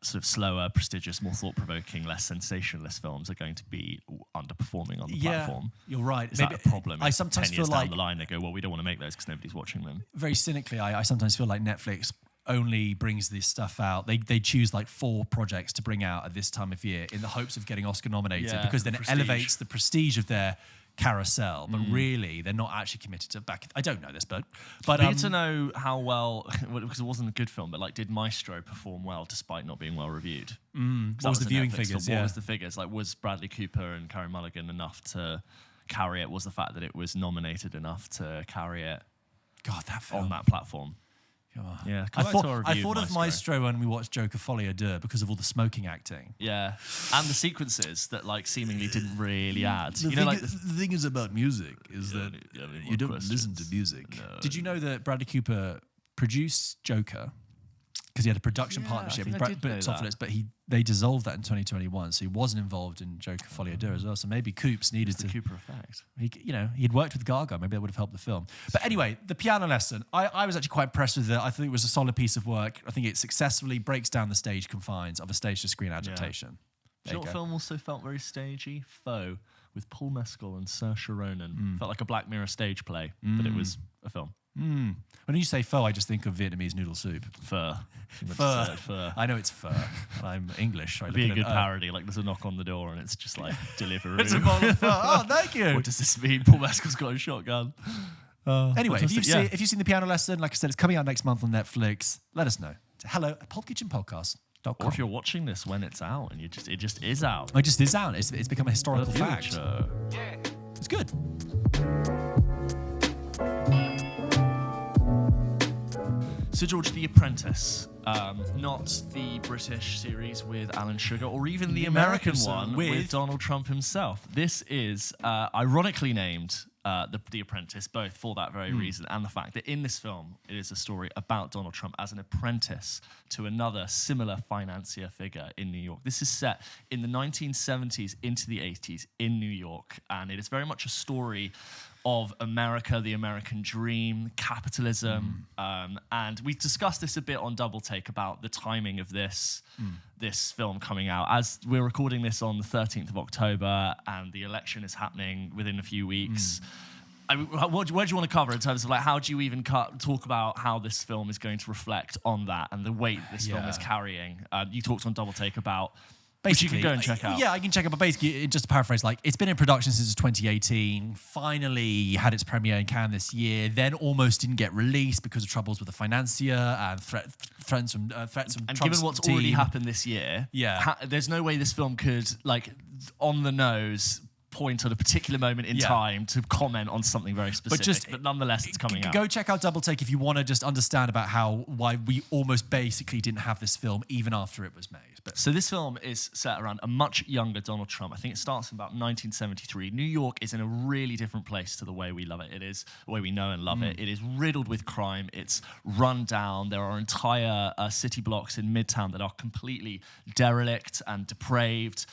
sort of slower, prestigious, more thought-provoking, less sensationalist films are going to be underperforming on the platform? You're right. Is that a problem? I sometimes 10 years feel down the line, they go, well, we don't want to make those because nobody's watching them. Very cynically, I sometimes feel like Netflix only brings this stuff out. They choose like 4 projects to bring out at this time of year in the hopes of getting Oscar nominated, because then it elevates the prestige of their carousel, but really they're not actually committed to back. I don't know this, but we need to know how well, because it wasn't a good film, but like, did Maestro perform well despite not being well reviewed? What was the viewing figures? What was the figures? Like, was Bradley Cooper and Carey Mulligan enough to carry it? Was the fact that it was nominated enough to carry it? God, that film on that platform. Yeah, I thought of Maestro when we watched Joker Folie à Deux because of all the smoking acting. Yeah, and the sequences that like seemingly didn't really add. The thing is about music is that you don't listen to music. No. Did you know that Bradley Cooper produced Joker? Because he had a production partnership with Netflix, but they dissolved that in 2021, so he wasn't involved in Joker Folie à Deux as well. So maybe Coops needed to. The Cooper effect. He'd worked with Gaga. Maybe that would have helped the film. But anyway, the piano lesson. I was actually quite impressed with it. I think it was a solid piece of work. I think it successfully breaks down the stage confines of a stage-to-screen adaptation. Yeah. Do you know what film also felt very stagey? Foe, with Paul Mescal and Saoirse Ronan. Felt like a Black Mirror stage play, but it was a film. When you say pho, I just think of Vietnamese noodle soup. Pho. Pho. I know it's pho. And I'm English. It'd be a good parody. Like, there's a knock on the door and it's just like, Deliveroo. It's a bowl of pho. Oh, thank you. What does this mean? Paul Mescal's got a shotgun. Anyway, if you've seen The Piano Lesson, like I said, it's coming out next month on Netflix. Let us know. It's hello@pulpkitchenpodcast.com. Or if you're watching this when it's out and it just is out. It just is out. It's become a historical fact. It's good. So George, The Apprentice, not the British series with Alan Sugar, or even the American one with Donald Trump himself. This is ironically named The Apprentice, both for that very reason, and the fact that in this film it is a story about Donald Trump as an apprentice to another similar financier figure in New York. This is set in the 1970s into the 80s in New York, and it is very much a story of America, the American dream, capitalism, and we've discussed this a bit on Double Take about the timing of this film coming out. As we're recording this on the 13th of October, and the election is happening within a few weeks. I mean, where do you want to cover in terms of like how do you even talk about how this film is going to reflect on that and the weight this film is carrying? You talked on Double Take about. Basically, you can go and check out. Yeah, I can check out. But basically, just to paraphrase, like it's been in production since 2018. Finally, had its premiere in Cannes this year. Then almost didn't get released because of troubles with the financier and threats from and Trump's given what's team. Already happened this year, there's no way this film could like on the nose point at a particular moment in time to comment on something very specific, but nonetheless it's coming out. Go check out Double Take if you want to just understand about why we almost basically didn't have this film even after it was made. So this film is set around a much younger Donald Trump. I think it starts in about 1973. New York is in a really different place to the way we love it. It is the way we know and love it. It is riddled with crime. It's run down. There are entire city blocks in Midtown that are completely derelict and depraved.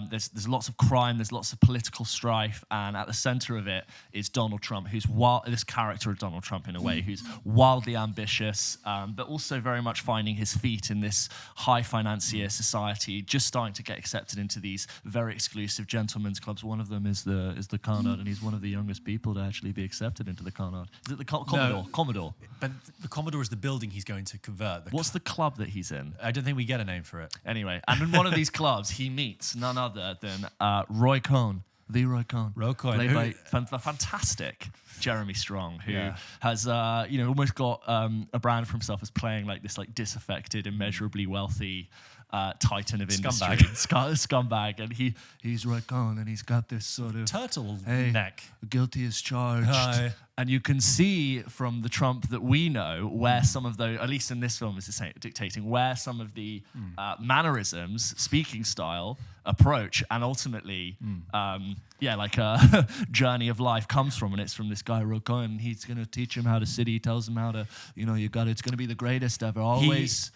There's lots of crime. There's lots of political strife, and at the center of it is Donald Trump, who's this character of Donald Trump in a way, who's wildly ambitious, but also very much finding his feet in this high financier society, just starting to get accepted into these very exclusive gentlemen's clubs. One of them is the Carnard, and he's one of the youngest people to actually be accepted into the Carnard. Is it the Commodore? No, Commodore. But the Commodore is the building he's going to convert. What's the club that he's in? I don't think we get a name for it. Anyway, and in one of these clubs, he meets none other than Roy Cohn. The Roy Cohn. Played by the fantastic Jeremy Strong, who has almost got a brand for himself as playing like this like disaffected, immeasurably wealthy titan of industry, scumbag, and he's Roy Cohn, and he's got this sort of turtle hey, neck. Guilty as charged. Hi. And you can see from the Trump that we know where some of those, at least in this film, is dictating where some of the mannerisms, speaking style, approach, and ultimately, like a journey of life comes from. And it's from this guy, Roy Cohn. He's going to teach him how to sit. He tells him how to, it's going to be the greatest ever. Always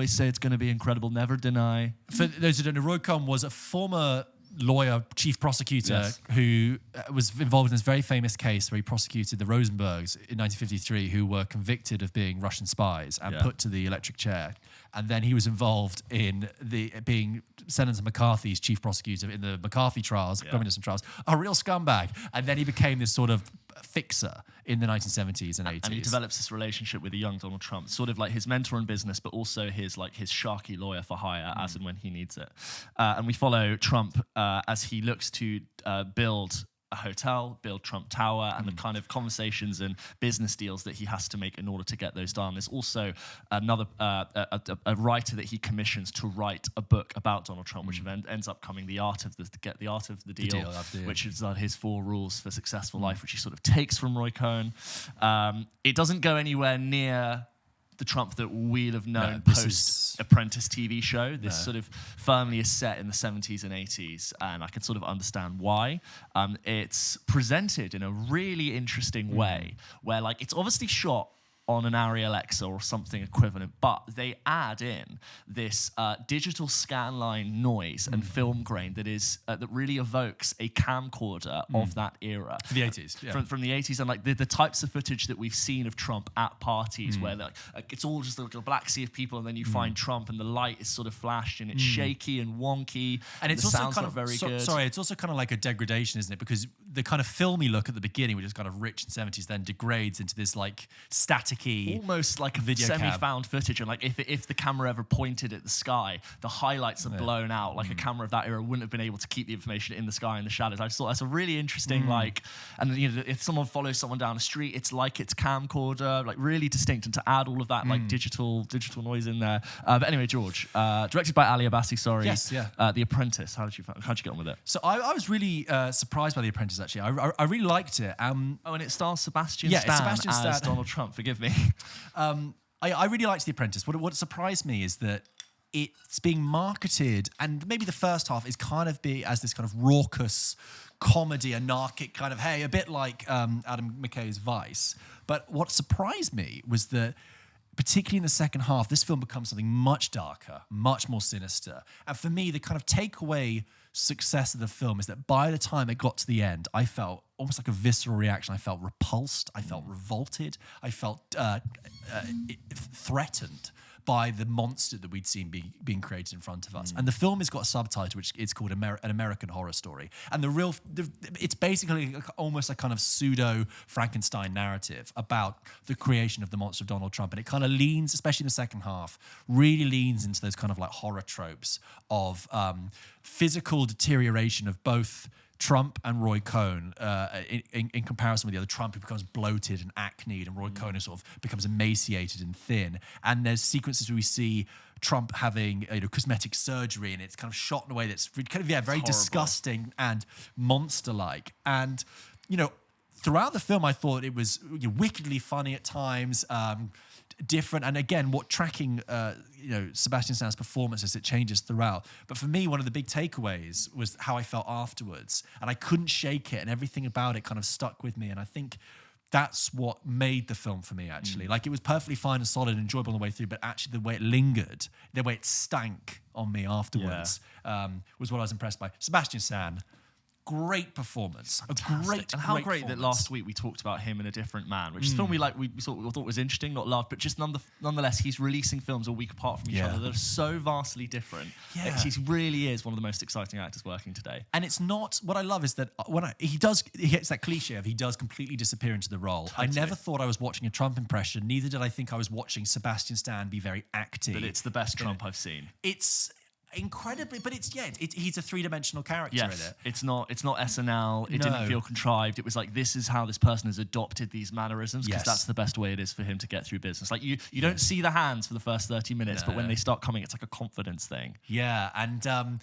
say it's going to be incredible. Never deny. For those who don't know, Roy Cohn was a former lawyer, chief prosecutor, who was involved in this very famous case where he prosecuted the Rosenbergs in 1953, who were convicted of being Russian spies and put to the electric chair. And then he was involved in being Senator McCarthy's chief prosecutor in the McCarthy trials, communism trials, a real scumbag. And then he became this sort of fixer in the 1970s and 80s. And he develops this relationship with a young Donald Trump, sort of like his mentor in business, but also his sharky lawyer for hire as and when he needs it. And we follow Trump as he looks to build a hotel, build Trump Tower, and the kind of conversations and business deals that he has to make in order to get those done. There's also another a writer that he commissions to write a book about Donald Trump, which ends up coming the art of the deal, which is his 4 rules for successful life, which he sort of takes from Roy Cohn. It doesn't go anywhere near the Trump that we'll have known post Apprentice TV show. This sort of firmly is set in the 70s and 80s, and I can sort of understand why. It's presented in a really interesting way, where it's obviously shot on an Arri Alexa or something equivalent, but they add in this digital scanline noise and film grain that is that really evokes a camcorder of that era. For the 80s, From the 80s, and the types of footage that we've seen of Trump at parties where it's all just a black sea of people, and then you find Trump and the light is sort of flashed and it's shaky and wonky, and it's the also sound's kind not of very good. Sorry, it's also kind of like a degradation, isn't it? Because the kind of filmy look at the beginning, which is kind of rich in 70s, then degrades into this static, almost like a video semi-found footage, and if the camera ever pointed at the sky, the highlights are blown out. A camera of that era wouldn't have been able to keep the information in the sky and the shadows. I just thought that's a really interesting and if someone follows someone down a street, it's camcorder, really distinct, and to add all of that digital noise in there. But anyway, George, directed by Ali Abbasi, The Apprentice. How'd you get on with it? So I was really surprised by The Apprentice, actually. I really liked it. And it stars Sebastian Stan as Donald Trump. Forgive me. I really liked The Apprentice. What surprised me is that it's being marketed, and maybe the first half is kind of as this kind of raucous comedy, anarchic kind of, hey, a bit like Adam McKay's Vice. But what surprised me was that, particularly in the second half, this film becomes something much darker, much more sinister. And for me, the kind of takeaway success of the film is that by the time it got to the end, I felt almost like a visceral reaction. I felt repulsed. I felt revolted. I felt threatened by the monster that we'd seen being created in front of us. And the film has got a subtitle which it's called An American Horror Story. And it's basically almost a kind of pseudo Frankenstein narrative about the creation of the monster of Donald Trump. And it kind of leans, especially in the second half, really leans into those kind of horror tropes of physical deterioration of both Trump and Roy Cohn in comparison with the other. Trump, who becomes bloated and acneed, and Roy Cohn, who sort of becomes emaciated and thin. And there's sequences where we see Trump having cosmetic surgery, and it's kind of shot in a way that's kind of very disgusting and monster-like. And throughout the film, I thought it was wickedly funny at times. Different, and again, tracking Sebastian Stan's performance as it changes throughout. But for me, one of the big takeaways was how I felt afterwards, and I couldn't shake it, and everything about it kind of stuck with me. And I think that's what made the film for me, actually. It was perfectly fine and solid and enjoyable on the way through, but actually the way it lingered, the way it stank on me afterwards, was what I was impressed by. Sebastian Stan, great performance. Fantastic. And how great that last week we talked about him in A Different Man, which is a film we thought was interesting, not loved, but just nonetheless, he's releasing films a week apart from each other that are so vastly different. Yeah. He really is one of the most exciting actors working today. And it's not, what I love is that he gets that cliche of he does completely disappear into the role. Totally. I never thought I was watching a Trump impression, neither did I think I was watching Sebastian Stan be very active. But it's the best Trump I've seen. incredibly, but he's a three-dimensional character in it. It's not SNL. It didn't feel contrived. It was like, this is how this person has adopted these mannerisms, because that's the best way it is for him to get through business. Like you don't see the hands for the first 30 minutes, but when they start coming, it's like a confidence thing. Yeah, and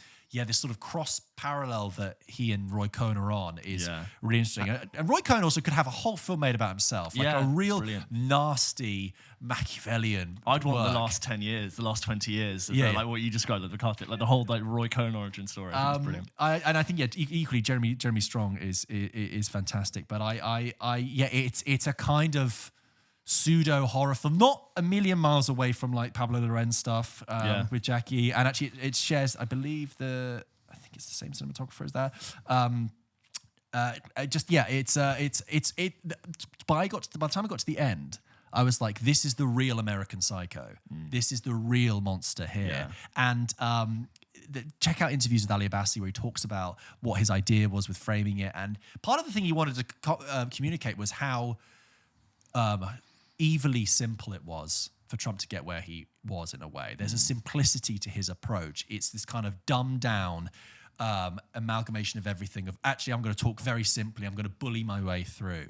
this sort of cross-parallel that he and Roy Cohn are on is really interesting. And Roy Cohn also could have a whole film made about himself, like a real nasty Machiavellian. I'd want the last 10 years, the last 20 years, like what you described, like the whole like Roy Cohn origin story. I think it's brilliant. I think equally Jeremy Strong is fantastic, but it's a kind of pseudo horror film, not a million miles away from like Pablo Larraín stuff with Jackie, and actually it shares, I believe, I think it's the same cinematographer as that. By the time I got to the end, I was like, this is the real American Psycho. This is the real monster here. And check out interviews with Ali Abbasi where he talks about what his idea was with framing it. And part of the thing he wanted to communicate was how evilly simple it was for Trump to get where he was, in a way. There's a simplicity to his approach. It's this kind of dumbed down amalgamation of everything of, actually, I'm going to talk very simply. I'm going to bully my way through.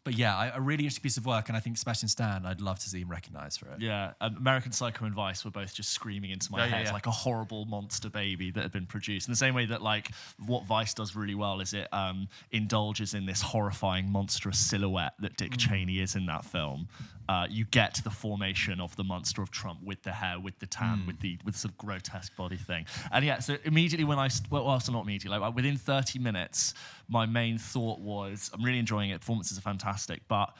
But yeah, a really interesting piece of work, and I think Sebastian Stan, I'd love to see him recognised for it. Yeah, American Psycho and Vice were both just screaming into my head like a horrible monster baby that had been produced. In the same way that like what Vice does really well is it indulges in this horrifying monstrous silhouette that Dick Cheney is in that film. You get the formation of the monster of Trump with the hair, with the tan, with the sort of grotesque body thing. And so immediately when not immediately, like within 30 minutes, my main thought was, I'm really enjoying it. Performances are fantastic, but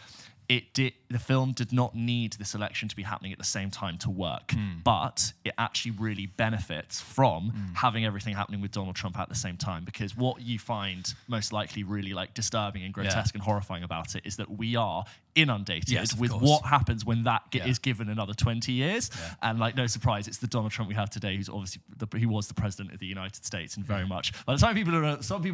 the film did not need this election to be happening at the same time to work, but it actually really benefits from having everything happening with Donald Trump at the same time, because what you find most likely really like disturbing and grotesque and horrifying about it is that we are inundated with what happens when that is given another 20 years. And like, no surprise, it's the Donald Trump we have today, who's obviously he was the president of the United States, and very much. But some people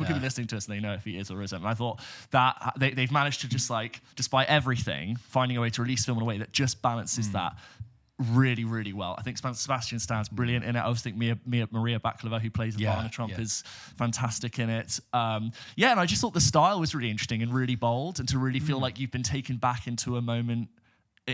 could be listening to us and they know if he is or isn't. And I thought that they've managed to just like, despite everything, finding a way to release film in a way that just balances that really, really well. I think Sebastian Stan's brilliant in it. I also think Maria Baklava, who plays Ivana Trump, is fantastic in it. And I just thought the style was really interesting and really bold, and to really feel like you've been taken back into a moment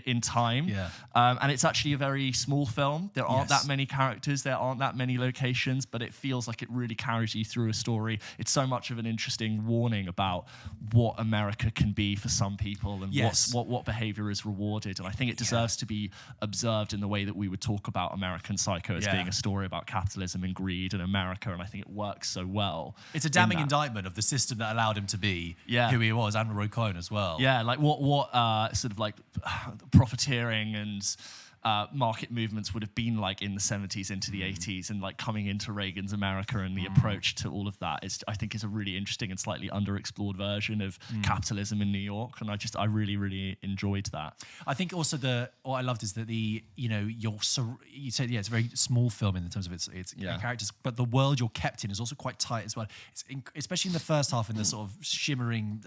in time. And it's actually a very small film. There aren't that many characters, there aren't that many locations, but it feels like it really carries you through a story. It's so much of an interesting warning about what America can be for some people, and what behavior is rewarded. And I think it deserves to be observed in the way that we would talk about American Psycho as being a story about capitalism and greed and America, and I think it works so well. It's a damning indictment of the system that allowed him to be who he was, and Roy Cohn as well. Yeah, like what sort of like profiteering and market movements would have been like in the 70s into the 80s, and like coming into Reagan's America, and the approach to all of that I think is a really interesting and slightly underexplored version of capitalism in New York, and I really, really enjoyed that. I think also what I loved is that you said it's a very small film in terms of its characters, but the world you're kept in is also quite tight as well. It's especially in the first half, in the sort of shimmering,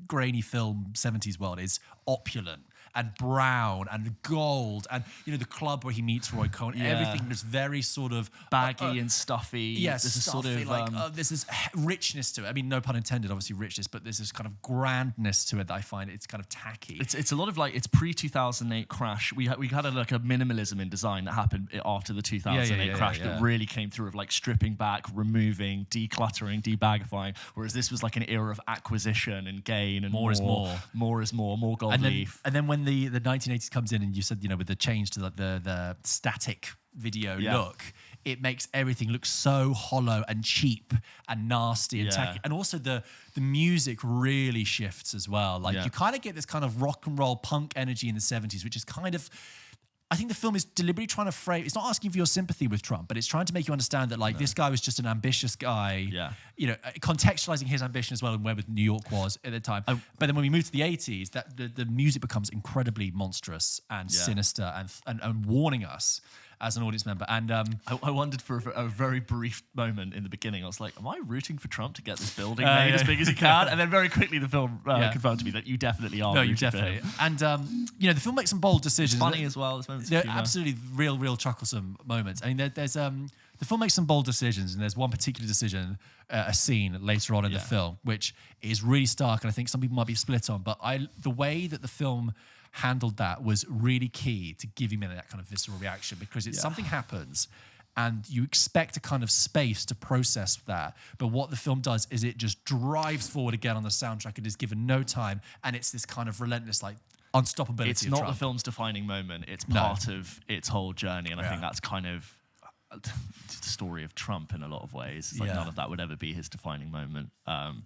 grainy film 70s world, is opulent and brown and gold, and the club where he meets Roy Cohn, everything is very sort of baggy and stuffy. Yes, there's stuffy, a sort of there's this richness to it. I mean, no pun intended, obviously richness, but there's this kind of grandness to it that I find it's kind of tacky. It's a lot of like, it's pre-2008 crash. We had a minimalism in design that happened after the 2008 crash that really came through, of like stripping back, removing, decluttering, debagifying. Whereas this was like an era of acquisition and gain, and more is more gold leaf. And then when the 1980s comes in, and you said, with the change to the static video look, it makes everything look so hollow and cheap and nasty and tacky. And also the music really shifts as well. Like you kind of get this kind of rock and roll punk energy in the 70s, which is kind of, I think the film is deliberately trying to frame, it's not asking for your sympathy with Trump, but it's trying to make you understand that this guy was just an ambitious guy, contextualizing his ambition as well, and where New York was at the time. But then when we move to the 80s, that the music becomes incredibly monstrous and sinister and warning us. as an audience member. And I wondered for a very brief moment in the beginning, I was like, am I rooting for Trump to get this building made as big as he can? And then very quickly the film confirmed to me that you definitely are. No, you definitely. And, the film makes some bold decisions. It's funny as well. They're absolutely real chucklesome moments. I mean, there's the film makes some bold decisions, and there's one particular decision, a scene later on in the film, which is really stark, and I think some people might be split on. But the way that the film handled that was really key to giving me that kind of visceral reaction, because something happens, and you expect a kind of space to process that. But what the film does is it just drives forward again on the soundtrack and is given no time, and it's this kind of relentless, like, unstoppability. It's not the film's defining moment. It's part of its whole journey, and I think that's kind of the story of Trump in a lot of ways. It's like none of that would ever be his defining moment. And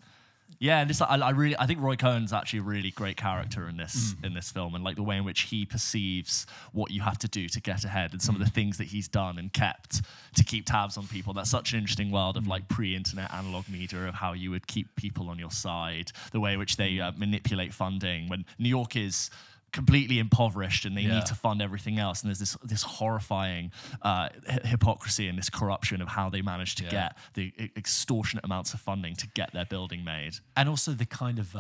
just I think Roy Cohn's actually a really great character in this film, and like the way in which he perceives what you have to do to get ahead, and some of the things that he's done and kept to keep tabs on people. That's such an interesting world of like pre-internet analog media, of how you would keep people on your side, the way in which they manipulate funding when New York is completely impoverished and they need to fund everything else, and there's this horrifying hypocrisy and this corruption of how they manage to get the extortionate amounts of funding to get their building made. And also the kind of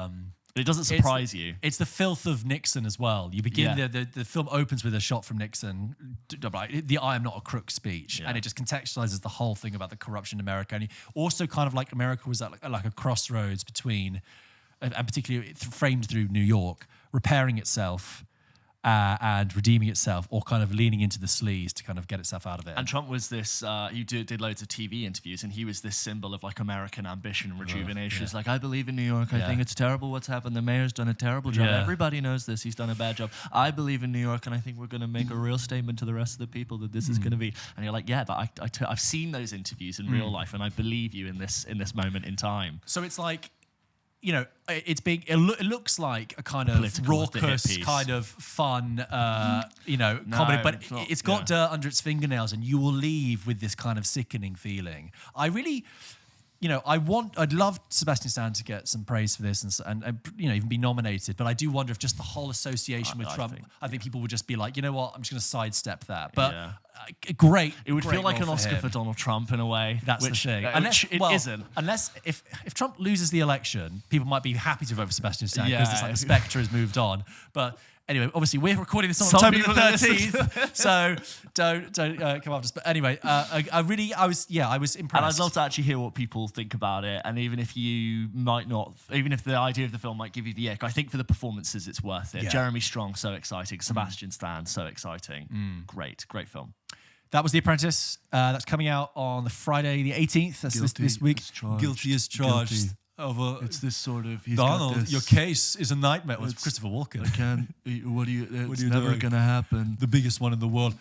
it doesn't surprise you. It's the filth of Nixon as well. You begin the film opens with a shot from Nixon, the "I am not a crook" speech, and it just contextualizes the whole thing about the corruption in America. And also kind of like America was at like a crossroads between, and particularly framed through New York, repairing itself and redeeming itself, or kind of leaning into the sleaze to kind of get itself out of it. And Trump was this, he did loads of TV interviews, and he was this symbol of like American ambition and rejuvenation. It's like, I believe in New York. I think it's terrible what's happened. The mayor's done a terrible job. Everybody knows this. He's done a bad job. I believe in New York, and I think we're going to make a real statement to the rest of the people that this is going to be. And you're like, but I've seen those interviews in real life, and I believe you in this moment in time. So it's like, it looks like a kind of raucous, kind of fun, comedy, but it's got dirt under its fingernails, and you will leave with this kind of sickening feeling. I really, I'd love Sebastian Stan to get some praise for this and even be nominated, but I do wonder if just the whole association with Trump, I think people would just be like, you know what, I'm just going to sidestep that. But great. It would feel like an Oscar for Donald Trump in a way. That's the thing. Isn't. Unless if Trump loses the election, people might be happy to vote for Sebastian Stan because it's like the spectre has moved on. But anyway, obviously we're recording this on October the 13th, so don't come after us. But anyway, I was impressed. And I'd love to actually hear what people think about it. And even if you might not, even if the idea of the film might give you the ick, I think for the performances it's worth it. Jeremy Strong, so exciting. Sebastian Stan, so exciting. Great film. That was The Apprentice. That's coming out on the Friday the 18th. That's this week. Guilty as charged. It's this sort of Donald, your case is a nightmare. It was Christopher Walken. I can't. It's never gonna happen. The biggest one in the world.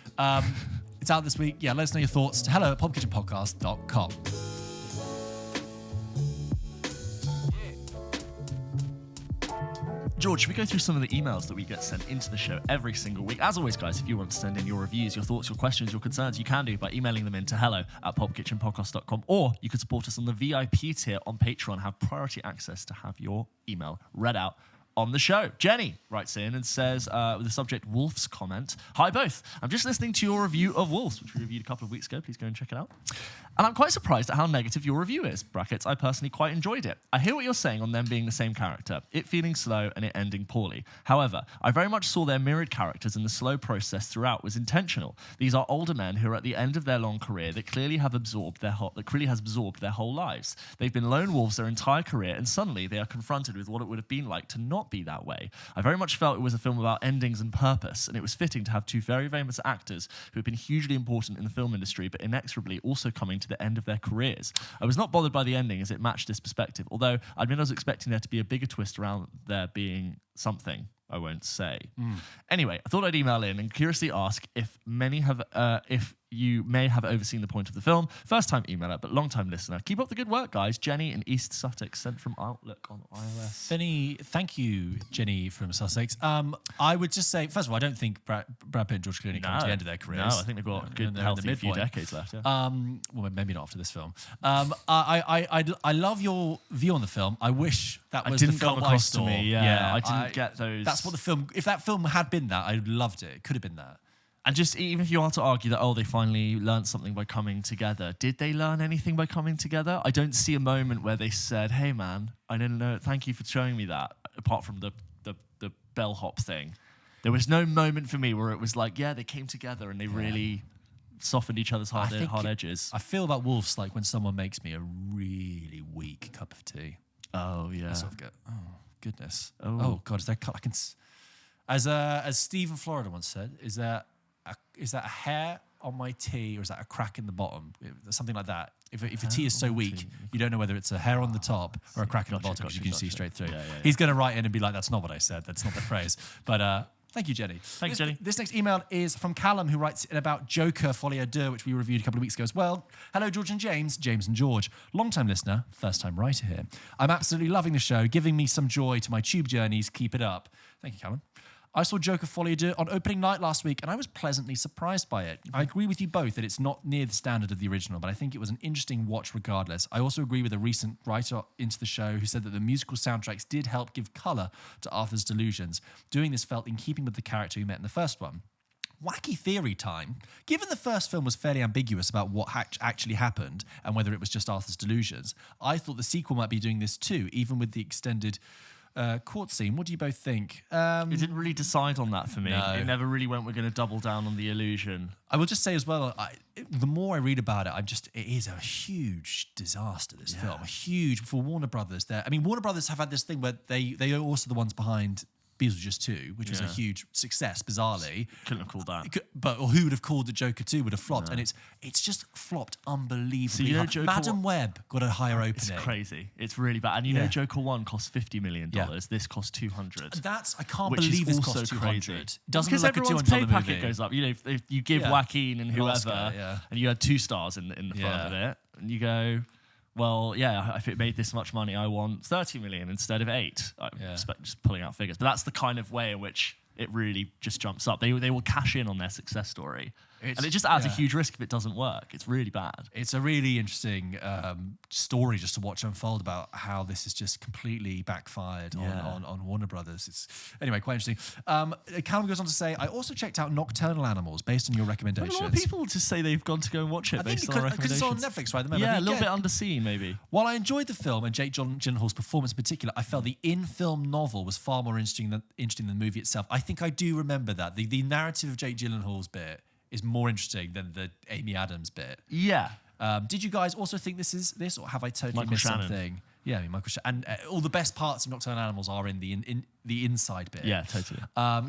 It's out this week. Yeah, let us know your thoughts. Hello at pulpkitchenpodcast.com. George, should we go through some of the emails that we get sent into the show every single week? As always, guys, if you want to send in your reviews, your thoughts, your questions, your concerns, you can do by emailing them in to hello@pulpkitchenpodcast.com, or you could support us on the VIP tier on Patreon, have priority access to have your email read out on the show. Jenny writes in and says, with the subject Wolf's comment, "Hi both, I'm just listening to your review of Wolves, which we reviewed a couple of weeks ago. Please go and check it out. And I'm quite surprised at how negative your review is. Brackets, I personally quite enjoyed it. I hear what you're saying on them being the same character, it feeling slow and it ending poorly. However, I very much saw their mirrored characters, and the slow process throughout was intentional. These are older men who are at the end of their long career that clearly has absorbed their whole lives. They've been lone wolves their entire career, and suddenly they are confronted with what it would have been like to not be that way. I very much felt it was a film about endings and purpose, and it was fitting to have two very famous actors who have been hugely important in the film industry, but inexorably also coming to the end of their careers. I was not bothered by the ending as it matched this perspective, although I was expecting there to be a bigger twist around there being something I won't say. Anyway, I thought I'd email in and curiously ask if you may have overseen the point of the film. First-time emailer, but long-time listener. Keep up the good work, guys. Jenny in East Sussex, sent from Outlook on iOS. Thank you, Jenny from Sussex. I would just say, first of all, I don't think Brad Pitt and George Clooney come to the end of their careers. No, I think they've got a good, healthy few decades left. Yeah. Well, maybe not after this film. I love your view on the film. I wish that was the film I saw. I didn't get those. That's what the film. If that film had been that, I loved it. It could have been that. And just even if you are to argue that, they finally learned something by coming together, did they learn anything by coming together? I don't see a moment where they said, hey, man, I didn't know, thank you for showing me that, apart from the bellhop thing. There was no moment for me where it was like, yeah, they came together and they really softened each other's hard edges. I feel about wolves like when someone makes me a really weak cup of tea. Oh, yeah. I sort of go, oh, goodness. Oh God, is that I can... As Steve in Florida once said, is that a hair on my tea or is that a crack in the bottom? Something like that. If a tea is so weak, you don't know whether it's a hair on the top or a crack in the bottom because you can see straight through. He's going to write in and be like, that's not what I said. That's not the phrase. But thank you, Jenny. Thanks, Jenny. This next email is from Callum, who writes in about Joker Folie à Deux, which we reviewed a couple of weeks ago as well. Hello, George and James and George. Long-time listener, first-time writer here. I'm absolutely loving the show, giving me some joy to my tube journeys. Keep it up. Thank you, Callum. I saw Joker Folie à Deux on opening night last week, and I was pleasantly surprised by it. I agree with you both that it's not near the standard of the original, but I think it was an interesting watch regardless. I also agree with a recent writer into the show who said that the musical soundtracks did help give colour to Arthur's delusions. Doing this felt in keeping with the character we met in the first one. Wacky theory time. Given the first film was fairly ambiguous about what actually happened and whether it was just Arthur's delusions, I thought the sequel might be doing this too, even with the extended court scene. What do you both think? It didn't really decide on that for me. No. It never really went, we're going to double down on the illusion. I will just say as well, the more I read about it, it is a huge disaster, this film. A huge, for Warner Brothers. Warner Brothers have had this thing where they are also the ones behind Beetlejuice 2, which was a huge success, bizarrely. Couldn't have called that. But who would have called that Joker 2 would have flopped? No. And it's just flopped unbelievably. So Joker Madam Web got a higher opening. It's crazy. It's really bad. And you know Joker 1 cost $50 million. This cost $200. I can't believe this cost $200. Crazy. It doesn't look like a $200 movie. Pay packet goes up. You know, if you give Joaquin and whoever, Oscar, and you had 2 stars in the front of it, and you go, well, if it made this much money, I want 30 million instead of 8. Just pulling out figures. But that's the kind of way in which it really just jumps up. They will cash in on their success story. And it just adds a huge risk if it doesn't work. It's really bad. It's a really interesting story just to watch unfold about how this has just completely backfired on Warner Brothers. Anyway, quite interesting. Callum goes on to say, I also checked out Nocturnal Animals based on your recommendations. A lot of people just say they've gone to go and watch it based on our recommendations. Because it's on Netflix right at the moment. Yeah, a little bit underseen maybe. While I enjoyed the film and Jake Gyllenhaal's performance in particular, I felt the in-film novel was far more interesting than the movie itself. I think I do remember that. The narrative of Jake Gyllenhaal's bit is more interesting than the Amy Adams bit. Yeah. Did you guys also think this is this, or have I totally missed something? Yeah, Michael Shannon. And all the best parts of Nocturnal Animals are in the inside bit. Yeah, totally.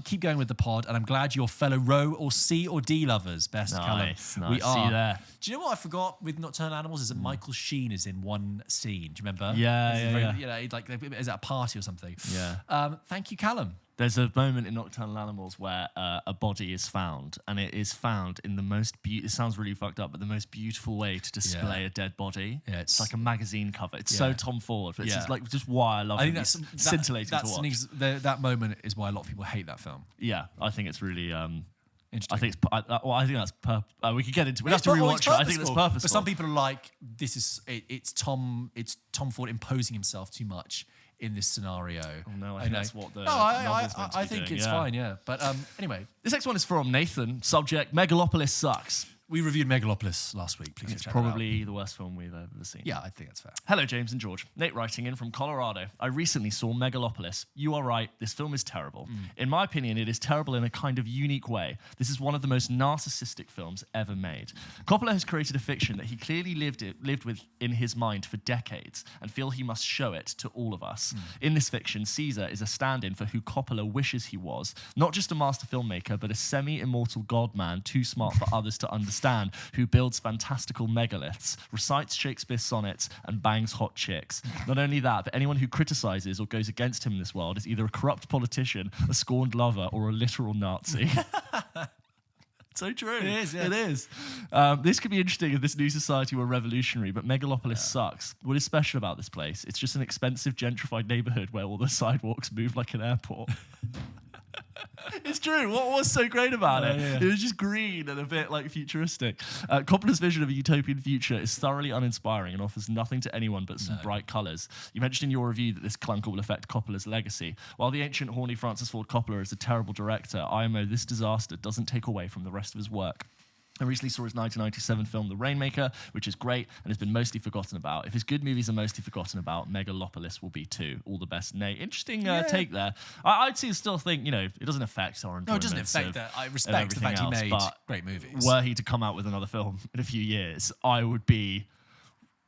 Keep going with the pod, and I'm glad you're fellow row or C or D lovers. Best, nice, Callum. Nice. We are. See you there. Do you know what I forgot with Nocturnal Animals is that Michael Sheen is in one scene. Do you remember? Yeah. You know, like is at a party or something. Yeah. Thank you, Callum. There's a moment in Nocturnal Animals where a body is found, and it is found in the most it sounds really fucked up, but the most beautiful way to display a dead body. Yeah, it's like a magazine cover. It's so Tom Ford. But it's just why I love it. It's scintillating to watch. That moment is why a lot of people hate that film. Yeah, I think it's really interesting. I think that's we could get into it. We have to rewatch it. I think that's purposeful. But some people are like, it's Tom Ford imposing himself too much in this scenario. Oh no, I think that's what the I think it's fine, yeah. But anyway. This next one is from Nathan. Subject, Megalopolis sucks. We reviewed Megalopolis last week. Please it's probably the worst film we've ever seen. Yeah, I think that's fair. Hello, James and George. Nate writing in from Colorado. I recently saw Megalopolis. You are right, this film is terrible. In my opinion, it is terrible in a kind of unique way. This is one of the most narcissistic films ever made. Coppola has created a fiction that he clearly lived with in his mind for decades and feel he must show it to all of us. In this fiction, Caesar is a stand-in for who Coppola wishes he was. Not just a master filmmaker, but a semi-immortal godman too smart for others to understand, who builds fantastical megaliths, recites Shakespeare's sonnets, and bangs hot chicks. Not only that, but anyone who criticizes or goes against him in this world is either a corrupt politician, a scorned lover, or a literal Nazi. So true. It is, yeah. It is. This could be interesting if this new society were revolutionary, but Megalopolis sucks. What is special about this place? It's just an expensive, gentrified neighborhood where all the sidewalks move like an airport. It's true. What was so great about it? Yeah. It was just green and a bit like futuristic. Coppola's vision of a utopian future is thoroughly uninspiring and offers nothing to anyone but some bright colours. You mentioned in your review that this clunker will affect Coppola's legacy. While the ancient horny Francis Ford Coppola is a terrible director, IMO, this disaster doesn't take away from the rest of his work. I recently saw his 1997 film The Rainmaker, which is great and has been mostly forgotten about. If his good movies are mostly forgotten about, Megalopolis will be too. All the best, Nate. Interesting take there. I'd still think, it doesn't affect our enjoyment. No, it doesn't affect that. I respect the fact he made great movies. Were he to come out with another film in a few years, I'd be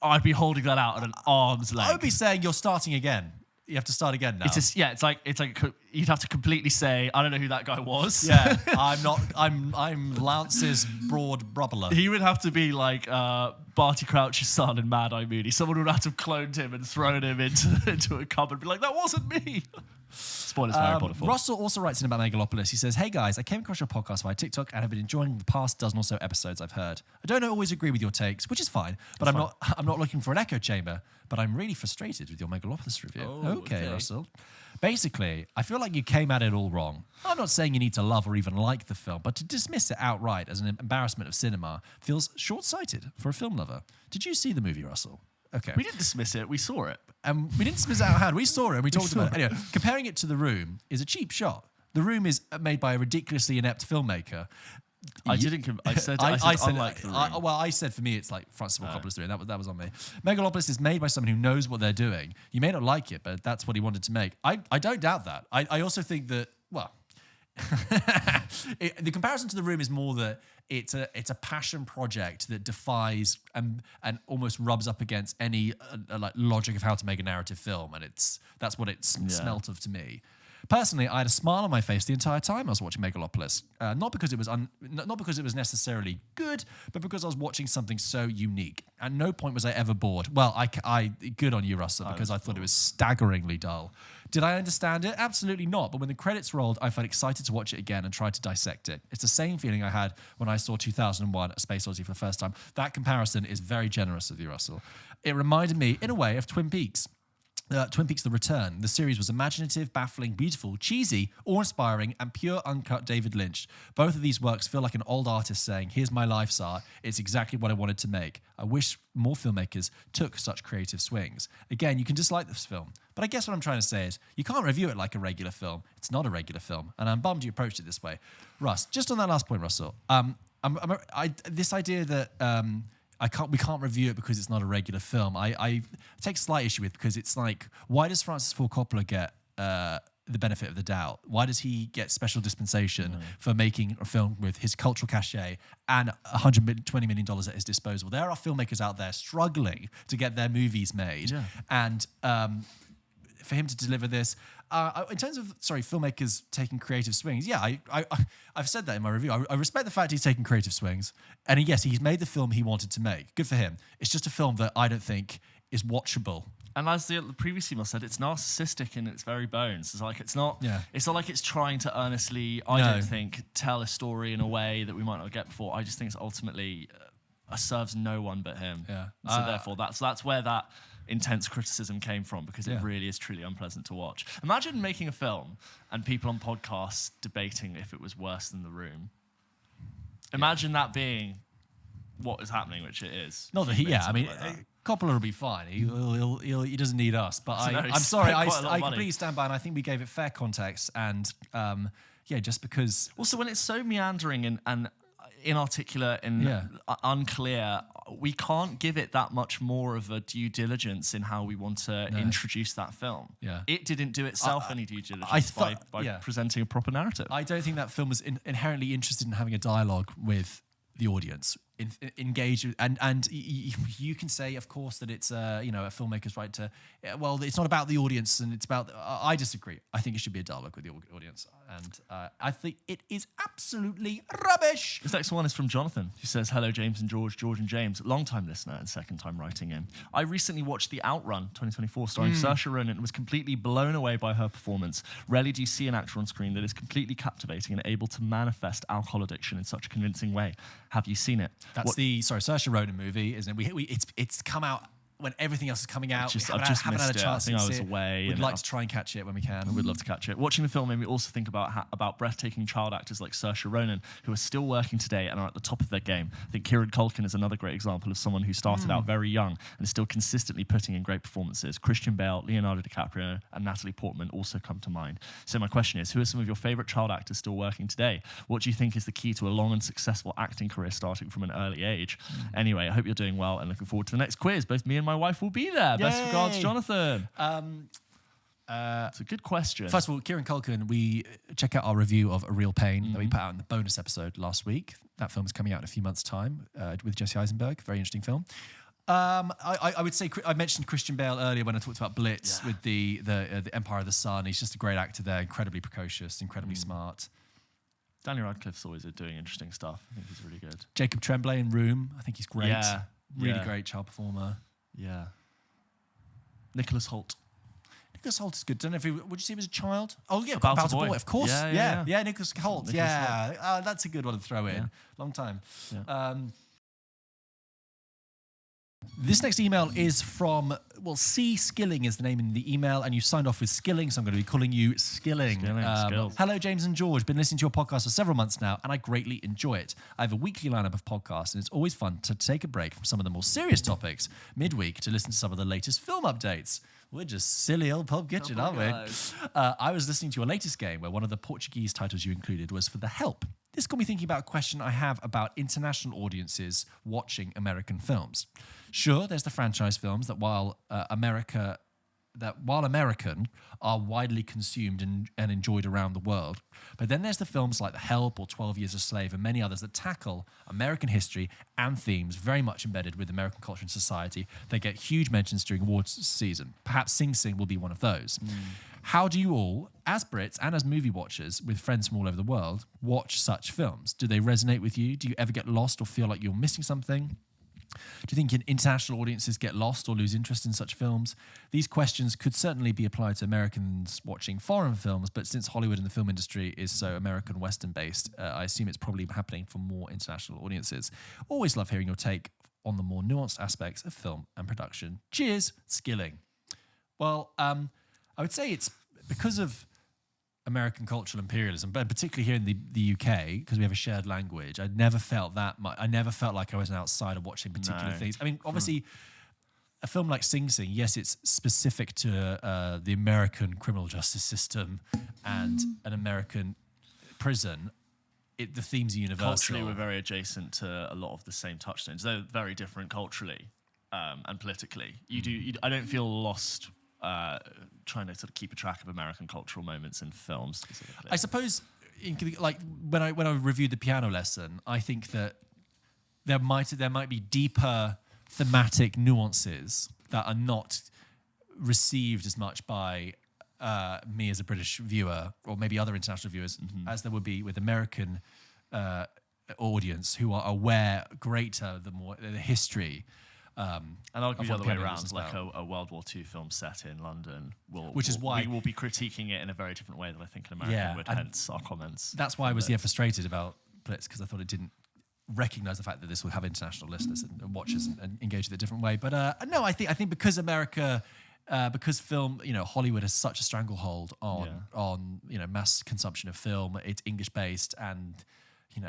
holding that out at an arm's length. I would be saying you're starting again. You have to start again now. It's like you'd have to completely say, I don't know who that guy was. Yeah, I'm Lance's broad brother. He would have to be like Barty Crouch's son in Mad Eye Moody. Someone would have to have cloned him and thrown him into a cupboard and be like, that wasn't me. Spoilers for Harry Potter 4. Russell also writes in about Megalopolis. He says, hey guys, I came across your podcast via TikTok and have been enjoying the past dozen or so episodes I've heard. I don't always agree with your takes, which is fine, but I'm not looking for an echo chamber, but I'm really frustrated with your Megalopolis review. Okay, Russell. Basically, I feel like you came at it all wrong. I'm not saying you need to love or even like the film, but to dismiss it outright as an embarrassment of cinema feels short-sighted for a film lover. Did you see the movie, Russell? Okay. We didn't dismiss it. We saw it. We didn't dismiss it out of hand. We saw it and we talked about it. Anyway, comparing it to The Room is a cheap shot. The Room is made by a ridiculously inept filmmaker. I said unlike The Room. I said for me it's like Francis Ford Coppola's doing. That was on me. Megalopolis is made by someone who knows what they're doing. You may not like it, but that's what he wanted to make. I don't doubt that. I also think that, the comparison to The Room is more that it's a passion project that defies and almost rubs up against any like logic of how to make a narrative film, and that's what it smelt of to me. Personally, I had a smile on my face the entire time I was watching Megalopolis. Not because it was necessarily good, but because I was watching something so unique. At no point was I ever bored. Well, I good on you, Russell, because I thought it was staggeringly dull. Did I understand it? Absolutely not. But when the credits rolled, I felt excited to watch it again and try to dissect it. It's the same feeling I had when I saw 2001: A Space Odyssey for the first time. That comparison is very generous of you, Russell. It reminded me, in a way, of Twin Peaks. Twin Peaks: The Return. The series was imaginative, baffling, beautiful, cheesy, awe-inspiring, and pure uncut David Lynch. Both of these works feel like an old artist saying, here's my life's art, it's exactly what I wanted to make. I wish more filmmakers took such creative swings. Again, you can dislike this film, but I guess what I'm trying to say is, you can't review it like a regular film. It's not a regular film, and I'm bummed you approached it this way. Russ, just on that last point, Russell, this idea that... we can't review it because it's not a regular film. I take slight issue with, because it's like, why does Francis Ford Coppola get the benefit of the doubt? Why does he get special dispensation for making a film with his cultural cachet and $120 million at his disposal? There are filmmakers out there struggling to get their movies made, and for him to deliver this. In terms of, filmmakers taking creative swings, I've said that in my review. I respect the fact he's taking creative swings. And yes, he's made the film he wanted to make. Good for him. It's just a film that I don't think is watchable. And as the previous email said, it's narcissistic in its very bones. It's like it's not like it's trying to earnestly, I don't think, tell a story in a way that we might not get before. I just think it's ultimately serves no one but him. Yeah. So therefore, that's where that intense criticism came from, because it really is truly unpleasant to watch. Imagine making a film and people on podcasts debating if it was worse than The Room. Imagine that being what is happening, which it is. Not that Coppola will be fine. He doesn't need us. But I'm sorry, I completely stand by, and I think we gave it fair context. And just because... Also, when it's so meandering and inarticulate and unclear, we can't give it that much more of a due diligence in how we want to introduce that film. Yeah. It didn't do itself any due diligence by presenting a proper narrative. I don't think that film was inherently interested in having a dialogue with the audience. Engage, and you can say, of course, that it's a filmmaker's right to. Well, it's not about the audience, and it's about. I disagree. I think it should be a dialogue with the audience, and I think it is absolutely rubbish. This next one is from Jonathan, who says, "Hello, James and George and James, long-time listener and second-time writing in. I recently watched The Outrun 2024, starring Saoirse Ronan, and was completely blown away by her performance. Rarely do you see an actor on screen that is completely captivating and able to manifest alcohol addiction in such a convincing way. Have you seen it?" That's the Saoirse Ronan movie, isn't it? It's come out. when everything else is coming out. I've just haven't had a missed it. chance I think to I was see it. away. We'd like to try and catch it when we can. I would love to catch it. Watching the film made me also think about breathtaking child actors like Saoirse Ronan, who are still working today and are at the top of their game. I think Kieran Culkin is another great example of someone who started out very young and is still consistently putting in great performances. Christian Bale, Leonardo DiCaprio, and Natalie Portman also come to mind. So my question is, who are some of your favourite child actors still working today? What do you think is the key to a long and successful acting career starting from an early age? Anyway, I hope you're doing well and looking forward to the next quiz. Both me and my wife will be there. Best Yay. regards, Jonathan. It's a good question. First of all, Kieran Culkin, we check out our review of A Real Pain that we put out in the bonus episode last week. That film is coming out in a few months' time with Jesse Eisenberg. Very interesting film. I would say I mentioned Christian Bale earlier when I talked about Blitz with the Empire of the Sun. He's just a great actor there, incredibly precocious, incredibly smart. Daniel Radcliffe's always doing interesting stuff. I think he's really good. Jacob Tremblay in Room. I think he's great. Yeah. Really great child performer. Yeah. Nicholas Hoult. Nicholas Hoult is good. Don't know if would you see him as a child? Oh yeah, About a Boy. Boy. Of course. Yeah. Nicholas Hoult. That's a good one to throw in. Long time. Yeah. This next email is from, C. Skilling is the name in the email, and you signed off with Skilling, so I'm going to be calling you Skilling. Skills. Hello, James and George. Been listening to your podcast for several months now, and I greatly enjoy it. I have a weekly lineup of podcasts, and it's always fun to take a break from some of the more serious topics midweek to listen to some of the latest film updates. We're just silly old Pulp Kitchen, aren't we? I was listening to your latest game where one of the Portuguese titles you included was for The Help. This got me thinking about a question I have about international audiences watching American films. Sure, there's the franchise films that while American are widely consumed and enjoyed around the world. But then there's the films like The Help or 12 Years a Slave and many others that tackle American history and themes very much embedded with American culture and society. They get huge mentions during awards season. Perhaps Sing Sing will be one of those. How do you all, as Brits and as movie watchers with friends from all over the world, watch such films? Do they resonate with you? Do you ever get lost or feel like you're missing something? Do you think international audiences get lost or lose interest in such films? These questions could certainly be applied to Americans watching foreign films, but since Hollywood and the film industry is so American Western based, I assume it's probably happening for more international audiences. Always love hearing your take on the more nuanced aspects of film and production. Cheers, Skilling. Well, I would say it's because of American cultural imperialism, but particularly here in the UK, because we have a shared language, I never felt that much. I never felt like I was an outsider watching particular things. I mean, obviously, a film like Sing Sing, yes, it's specific to the American criminal justice system and an American prison. The themes are universal. Culturally, we're very adjacent to a lot of the same touchstones. They're very different culturally and politically. I don't feel lost trying to sort of keep a track of American cultural moments in films specifically. I suppose, like when I reviewed The Piano Lesson, I think that there might be deeper thematic nuances that are not received as much by me as a British viewer, or maybe other international viewers, as there would be with American audience who are aware greater the history. And argue the other way around, like a World War II film set in London, which is why we will be critiquing it in a very different way than I think an American would, hence our comments. That's why I was frustrated about Blitz, because I thought it didn't recognise the fact that this will have international listeners and watchers and engage with it a different way. But no, I think because America, because film, Hollywood has such a stranglehold on mass consumption of film. It's English based and.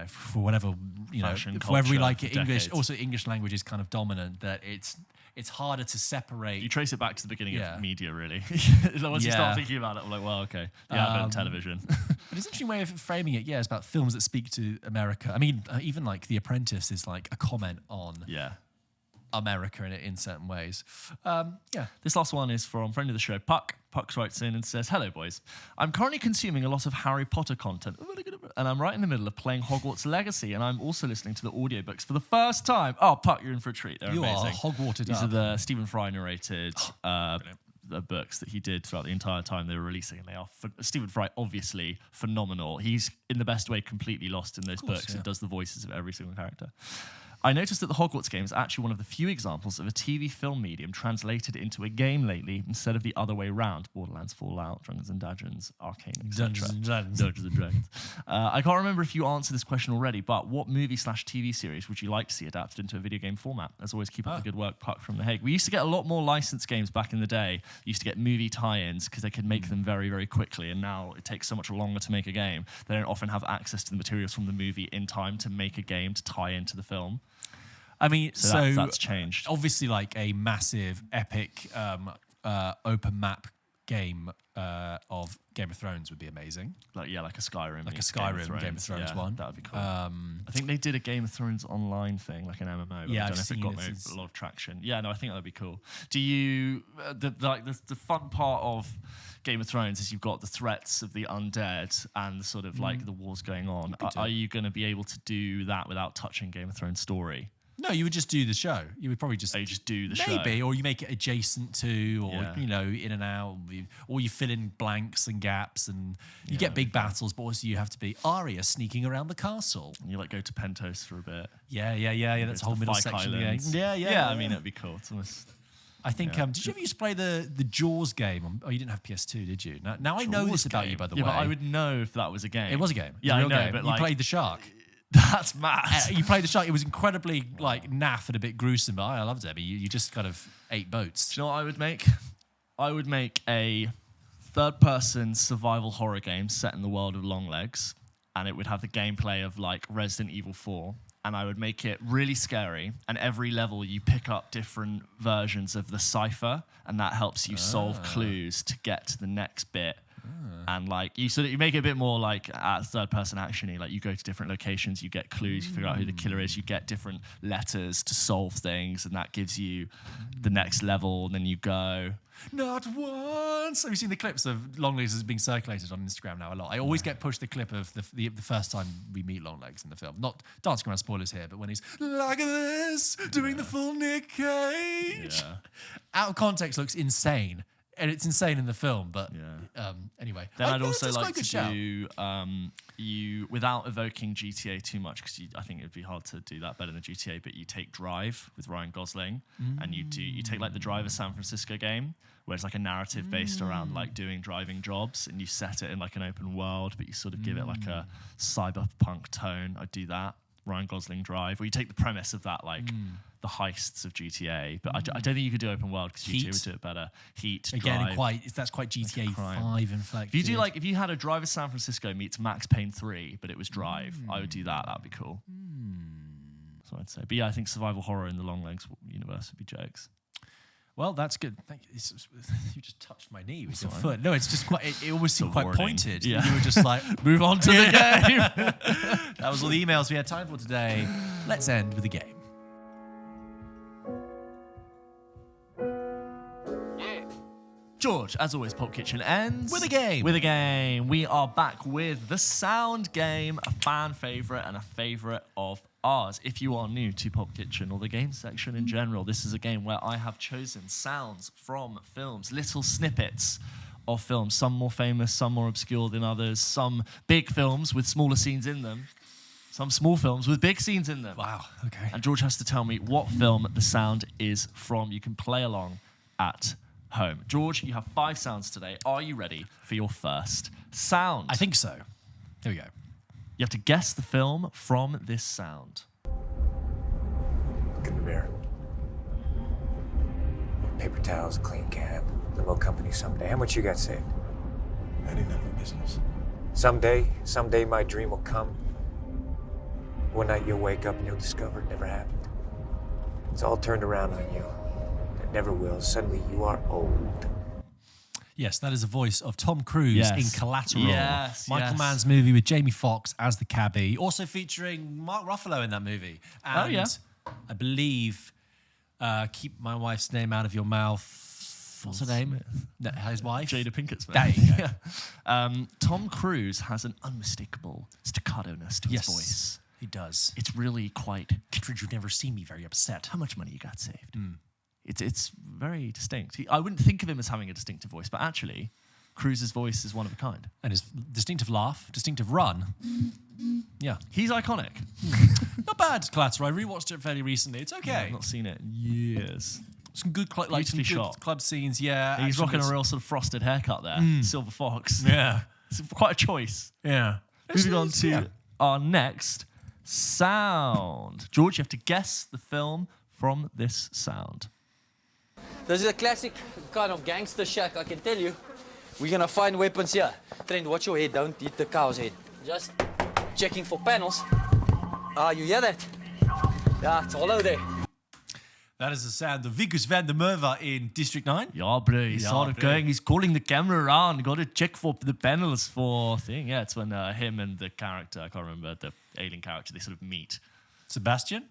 For whatever, for whatever we like it, English, also English language is kind of dominant, that it's harder to separate. You trace it back to the beginning of media, really. Once you start thinking about it, I'm like, well, okay, the advent of television. But it's an interesting way of framing it, it's about films that speak to America. I mean, even like The Apprentice is like a comment on America in certain ways. This last one is from friend of the show, Puck. Puck writes in and says, "Hello, boys. I'm currently consuming a lot of Harry Potter content, and I'm right in the middle of playing Hogwarts Legacy, and I'm also listening to the audiobooks for the first time. Oh, Puck, you're in for a treat. They're amazing. You are Hogwarted These are the Stephen Fry narrated the books that he did throughout the entire time they were releasing, and they are Stephen Fry, obviously phenomenal. He's in the best way completely lost in those books and does the voices of every single character. I noticed that the Hogwarts game is actually one of the few examples of a TV film medium translated into a game lately instead of the other way round. Borderlands, Fallout, Dragons and Dungeons, Arcane, etc. Dungeons and Dragons. I can't remember if you answered this question already, but what movie/TV series would you like to see adapted into a video game format? As always, keep up the good work, Puck from The Hague. We used to get a lot more licensed games back in the day. We used to get movie tie-ins because they could make them very, very quickly, and now it takes so much longer to make a game. They don't often have access to the materials from the movie in time to make a game to tie into the film. I mean, so that's changed. Obviously, like a massive, epic, open map game of Game of Thrones would be amazing. Like a Skyrim. Like a Skyrim Game of Thrones one. That would be cool. I think they did a Game of Thrones online thing, like an MMO. But I don't know if it got a lot of traction. Yeah, no, I think that would be cool. Do you the fun part of Game of Thrones is you've got the threats of the undead and sort of like the wars going on. Are you going to be able to do that without touching Game of Thrones story? No, you would just do the show. You would probably just do the show. Maybe, or you make it adjacent to, or in and out, or you fill in blanks and gaps, and you get big battles. But also, you have to be Arya sneaking around the castle. And you go to Pentos for a bit. Yeah. That's a whole middle section of the game. Yeah. I mean, it'd be cool. It's almost. I think. Did you ever used to play the Jaws game? You didn't have PS2, did you? Now I know this about you, by the way. Yeah, but I would know if that was a game. It was a game. Yeah, I know. Game. But you played the shark. That's mad. You played the shark. It was incredibly naff and a bit gruesome, but I loved it. I mean, you just kind of ate boats. Do you know what I would make? I would make a third-person survival horror game set in the world of Longlegs, and it would have the gameplay of Resident Evil 4. And I would make it really scary. And every level, you pick up different versions of the cipher, and that helps you solve clues to get to the next bit. And you make it a bit more third person actiony. You go to different locations, you get clues, you figure out who the killer is, you get different letters to solve things, and that gives you the next level. And then you go. Not once. Have you seen the clips of Longlegs as being circulated on Instagram now a lot? I always get pushed the clip of the first time we meet Longlegs in the film. Not dancing around spoilers here, but when he's like this, doing the full Nick Cage. Yeah. Out of context looks insane. And it's insane in the film, but anyway. Then I'd also like to do you without evoking GTA too much, because I think it'd be hard to do that better than GTA. But you take Drive with Ryan Gosling, and you take the Drive, a San Francisco game, where it's a narrative based around doing driving jobs, and you set it in an open world, but you sort of give it a cyberpunk tone. I'd do that. Ryan Gosling Drive, where you take the premise of that, the heists of GTA, but I don't think you could do open world because GTA would do it better. Heat, again, Drive, that's quite GTA 5 inflected. If you do if you had a Drive of San Francisco meets Max Payne 3, but it was Drive, I would do that. That'd be cool. So I'd say, but I think survival horror in the Longlegs universe would be jokes. Well, that's good. Thank you. You just touched my knee with your foot. No, it's just quite. It almost seemed quite pointed. Yeah. You were just move on to the game. That was all the emails we had time for today. Let's end with a game. George, as always, Pulp Kitchen ends with a game. With a game. We are back with the Sound Game, a fan favourite and a favourite of ours. If you are new to Pulp Kitchen or the game section in general, this is a game where I have chosen sounds from films, little snippets of films, some more famous, some more obscure than others, some big films with smaller scenes in them, some small films with big scenes in them. Wow, okay. And George has to tell me what film the sound is from. You can play along at home. George, you have 5 sounds today. Are you ready for your first sound? I think so. Here we go. You have to guess the film from this sound. Look in the mirror. Paper towels, a clean cab, limo company someday. How much you got saved? That ain't none of your business. Someday my dream will come. One night you'll wake up and you'll discover it never happened. It's all turned around on you. It never will. Suddenly you are old. Yes, that is the voice of Tom Cruise in Collateral. Yes, Michael Mann's movie with Jamie Foxx as the cabbie. Also featuring Mark Ruffalo in that movie. And I believe, keep my wife's name out of your mouth. What's her name? His wife? Jada Pinkett Smith. There you go. Tom Cruise has an unmistakable staccato-ness to his voice. He does. It's really quite... Kittredge, you've never seen me very upset. How much money you got saved? It's very distinct. I wouldn't think of him as having a distinctive voice, but actually, Cruise's voice is one of a kind. And his distinctive laugh, distinctive run. Yeah. He's iconic. Not bad, Collateral. I rewatched it fairly recently. It's okay. Yeah, I've not seen it in years. Some good, Beautifully shot. club scenes, yeah. He's rocking a real sort of frosted haircut there. Silver Fox. Yeah. It's quite a choice. Yeah. Moving on to our next sound. George, you have to guess the film from this sound. This is a classic kind of gangster shack, I can tell you. We're gonna find weapons here. Trent, watch your head, don't hit the cow's head. Just checking for panels. Ah, you hear that? Yeah, it's hollow there. That is the sound of Vigus van der Merwe in District 9. Yeah, bro. He's sort of going, he's calling the camera around. Got to check for the panels for thing. Yeah, it's when him and the character, I can't remember, the alien character, they sort of meet. Sebastian?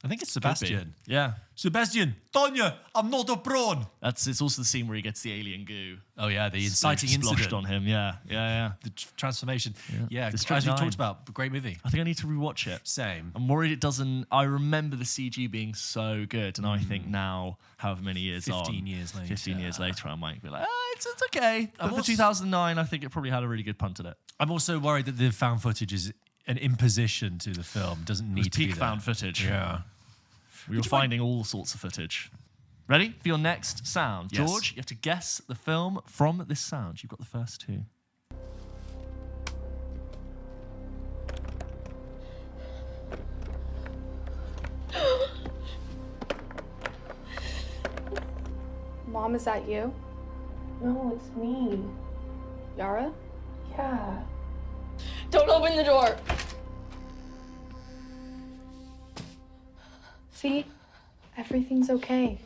I think it's Sebastian. Yeah. Sebastian, Tonya, I'm not a prawn. It's also the scene where he gets the alien goo. Oh, yeah, the inciting Sploshed incident. on him. Yeah. The transformation. Yeah, District as we 9. talked about, great movie. I think I need to rewatch it. Same. I'm worried it doesn't. I remember the CG being so good, and I think now, however many years 15 years later. 15 years later, I might be like, it's okay. But for also- 2009, I think it probably had a really good punt at it. I'm also worried that the found footage is an imposition to the film. Doesn't It need was to be peak there. found footage. Yeah. We were finding all sorts of footage. Ready for your next sound? Yes. George, you have to guess the film from this sound. You've got the first two. Mom, is that you? No, it's me. Yara? Yeah. Don't open the door! See? Everything's okay.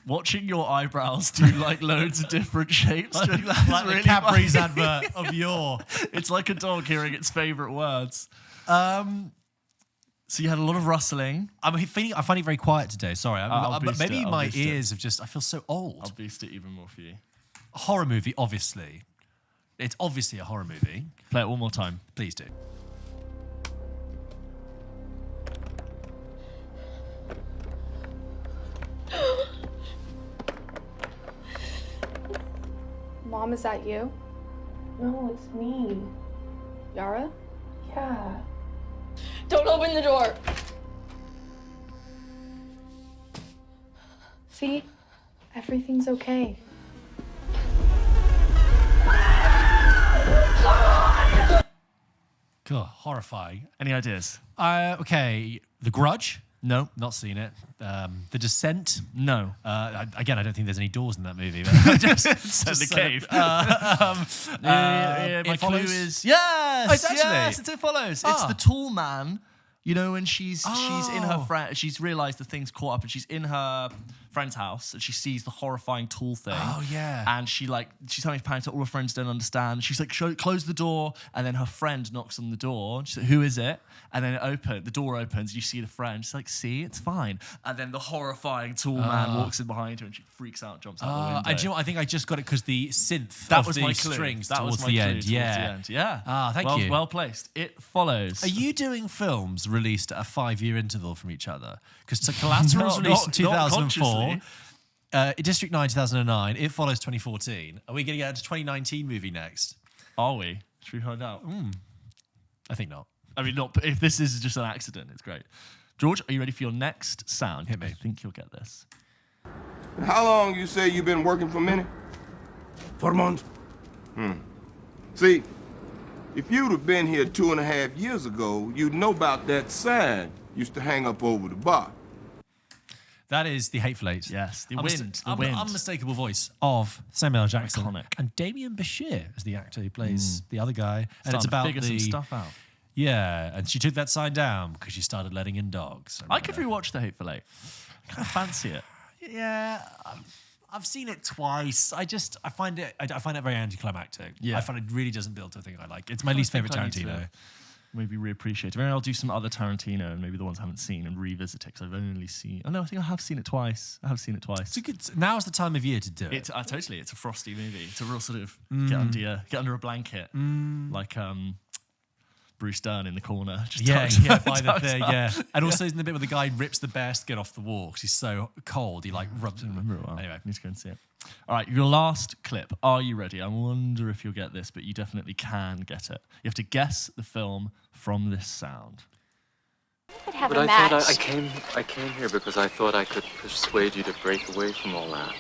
Watching your eyebrows do like loads of different shapes. during that is Like really the Cadbury's funny. advert of yore. It's like a dog hearing its favourite words. So you had a lot of rustling. I find it very quiet today. Sorry. I'll boost Maybe it, I'll my boost it. ears have just... I feel so old. I'll boost it even more for you. Horror movie, obviously. It's obviously a horror movie. Play it one more time. Please do. Mom, is that you? No, it's me. Yara? Yeah. Don't open the door! See? Everything's okay. God, horrifying. Any ideas? Okay, The Grudge. No. Not seen it. The Descent. No. Again, I don't think there's any doors in that movie. But just the cave. It My clue Follows? is yes. Oh, it's actually- yes. It follows. It's Ah. the tall man. You know, when she's in her Oh. friend, she's realised the thing's caught up, and she's in her friend's house, and she sees the horrifying tool thing. Oh, yeah. And she's having a panic that all her friends don't understand. She's like, close the door, and then her friend knocks on the door. And she's like, who is it? And then the door opens. You see the friend. She's like, see, it's fine. And then the horrifying tool man walks in behind her, and she freaks out, jumps out the window. And do you know what? I think I just got it because the synth That of was the my clue. strings That towards was my the clue end. towards Yeah. the end. Yeah. Ah, thank you. Well placed. It follows. Are you doing films released at a 5-year interval from each other? Because Collateral was released in not 2004. consciously. District 9, 2009. It Follows 2014. Are we going to get a 2019 movie next? Are we? Should we find out? I think not. I mean, not if this is just an accident. It's great. George, are you ready for your next sound? Hit me. I think you'll get this. How long you say you've been working for Minnie? 4 months. See, if you'd have been here 2.5 years ago, you'd know about that sign used to hang up over the bar. That is the Hateful Eight. Yes, the Unmis- wind. Unmistakable voice of Samuel L. Jackson. Iconic. And Damien Bashir as the actor who plays the other guy. And Starting it's to about figure some stuff out. Yeah, and she took that sign down because she started letting in dogs. I could rewatch The Hateful Eight. I kind of fancy it. Yeah, I've seen it twice. I find it very anticlimactic. Yeah. I find it really doesn't build to a thing I like. It's my least favorite I need to Tarantino. Maybe reappreciate it. Maybe I'll do some other Tarantino and maybe the ones I haven't seen and revisit it because I've only seen. Oh no, I think I have seen it twice. It's a good. Now's the time of year to do it. It's totally. It's a frosty movie. It's a real sort of get under a blanket, like Bruce Dern in the corner. Just Yeah, by the tucked thing, up. yeah. And also in the bit where the guy rips the bear skin off the wall because he's so cold, he like rubs it. Remember it well. Anyway. Need to go and see it. All right, your last clip. Are you ready? I wonder if you'll get this, but you definitely can get it. You have to guess the film from this sound. But I thought I came here because I thought I could persuade you to break away from all that.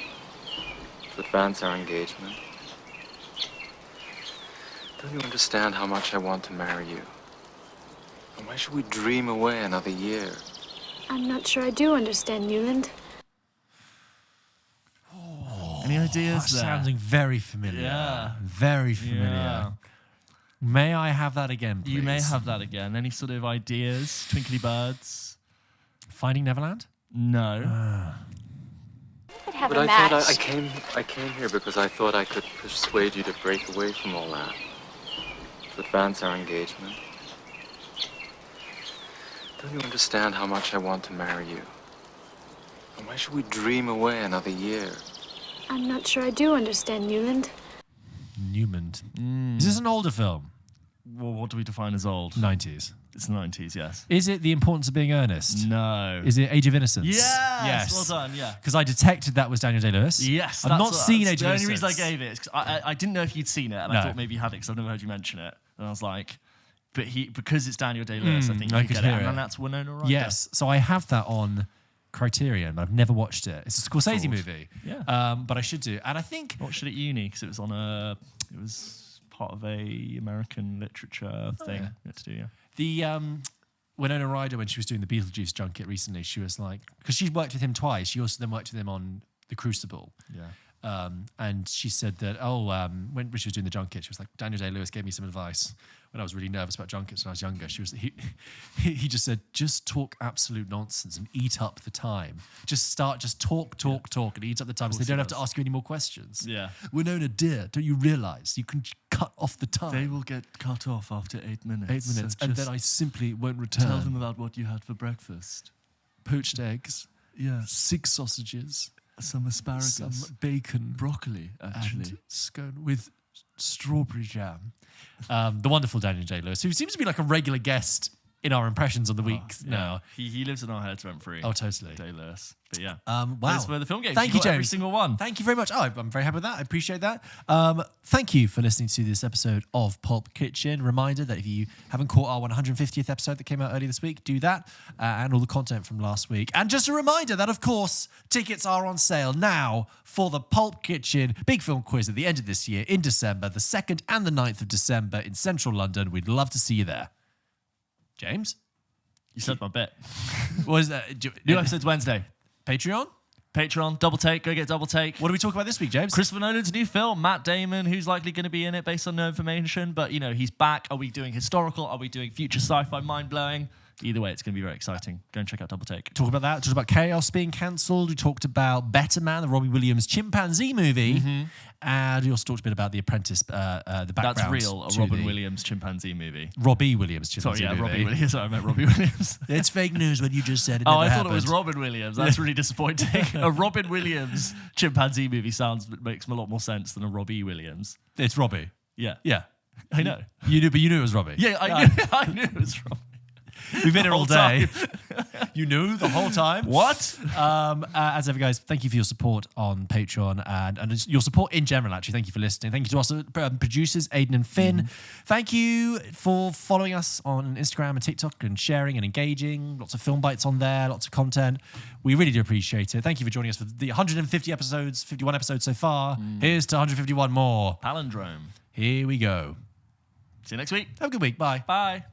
To advance our engagement. Don't you understand how much I want to marry you? And why should we dream away another year? I'm not sure I do understand, Newland. Any ideas there? Sounding very familiar. Yeah. Very familiar. Yeah. May I have that again, please? You may have that again. Any sort of ideas? Twinkly Birds? Finding Neverland? No. But I thought I came here because I thought I could persuade you to break away from all that. To advance our engagement. Don't you understand how much I want to marry you? And why should we dream away another year? I'm not sure I do understand, Newland. Newland. Is this an older film? Well, what do we define as old? 90s. It's the 90s, yes. Is it The Importance of Being Earnest? No. Is it Age of Innocence? Yes. Well done, yeah. Because I detected that was Daniel Day-Lewis. Yes. I've not seen Age of Innocence. The only reason I gave it is 'cause I didn't know if you'd seen it, and I thought maybe you had it because I've never heard you mention it. And I was like, but because it's Daniel Day-Lewis, I think you could get hear it. it. And that's Winona Ryder. Yes. So I have that on Criterion, but I've never watched it. It's a Scorsese movie. Yeah. But I should do. And I think... I watched it at uni because it was part of a American literature thing. You had to do, yeah. The Winona Ryder, when she was doing the Beetlejuice junket recently, she was like, because she worked with him twice. She also then worked with him on The Crucible. Yeah. And she said that, when she was doing the junket, she was like, Daniel Day-Lewis gave me some advice when I was really nervous about junkets when I was younger. He just said, just talk absolute nonsense and eat up the time. Just talk, and eat up the time so they don't have to ask you any more questions. Yeah. Winona, dear, don't you realise you can cut off the time? They will get cut off after 8 minutes. 8 minutes, so and then I simply won't return. Tell them about what you had for breakfast. Poached eggs. Yeah. 6 sausages. Some asparagus. Some bacon. Broccoli, actually. And scone with strawberry jam. The wonderful Daniel Day-Lewis, who seems to be like a regular guest in our impressions of the week now. He lives in our heads rent-free. Oh, totally. Day-Lewis. But yeah. Wow. Those were the film games. Thank you, got James. Every single one. Thank you very much. Oh, I'm very happy with that. I appreciate that. Thank you for listening to this episode of Pulp Kitchen. Reminder that if you haven't caught our 150th episode that came out earlier this week, do that. And all the content from last week. And just a reminder that, of course, tickets are on sale now for the Pulp Kitchen Big Film Quiz at the end of this year in December, the 2nd and the 9th of December in central London. We'd love to see you there. James? You said my bit. What is that? New episode's Wednesday. Patreon? Double Take. Go get Double Take. What do we talk about this week, James? Christopher Nolan's new film, Matt Damon, who's likely going to be in it based on no information. But, he's back. Are we doing historical? Are we doing future sci-fi mind-blowing? Either way, it's going to be very exciting. Go and check out Double Take. Talk about that. Talked about Chaos being cancelled. We talked about Better Man, the Robbie Williams chimpanzee movie. Mm-hmm. And we also talked a bit about The Apprentice, the background. That's real, a Robin Williams chimpanzee movie. Robbie Williams chimpanzee movie. Robbie Williams. Sorry, I meant Robbie Williams. It's fake news when you just said it. I thought it was Robin Williams. That's really disappointing. A Robin Williams chimpanzee movie makes a lot more sense than a Robbie Williams. It's Robbie. Yeah. Yeah. I know. You knew, but you knew it was Robbie. Yeah, I knew it was Robbie. We've been here all day. You knew the whole time. What? As ever, guys, thank you for your support on Patreon and your support in general, actually. Thank you for listening. Thank you to our producers, Aidan and Finn. Mm-hmm. Thank you for following us on Instagram and TikTok and sharing and engaging. Lots of film bites on there, lots of content. We really do appreciate it. Thank you for joining us for the 150 episodes, 51 episodes so far. Here's to 151 more. Palindrome. Here we go. See you next week. Have a good week. Bye. Bye.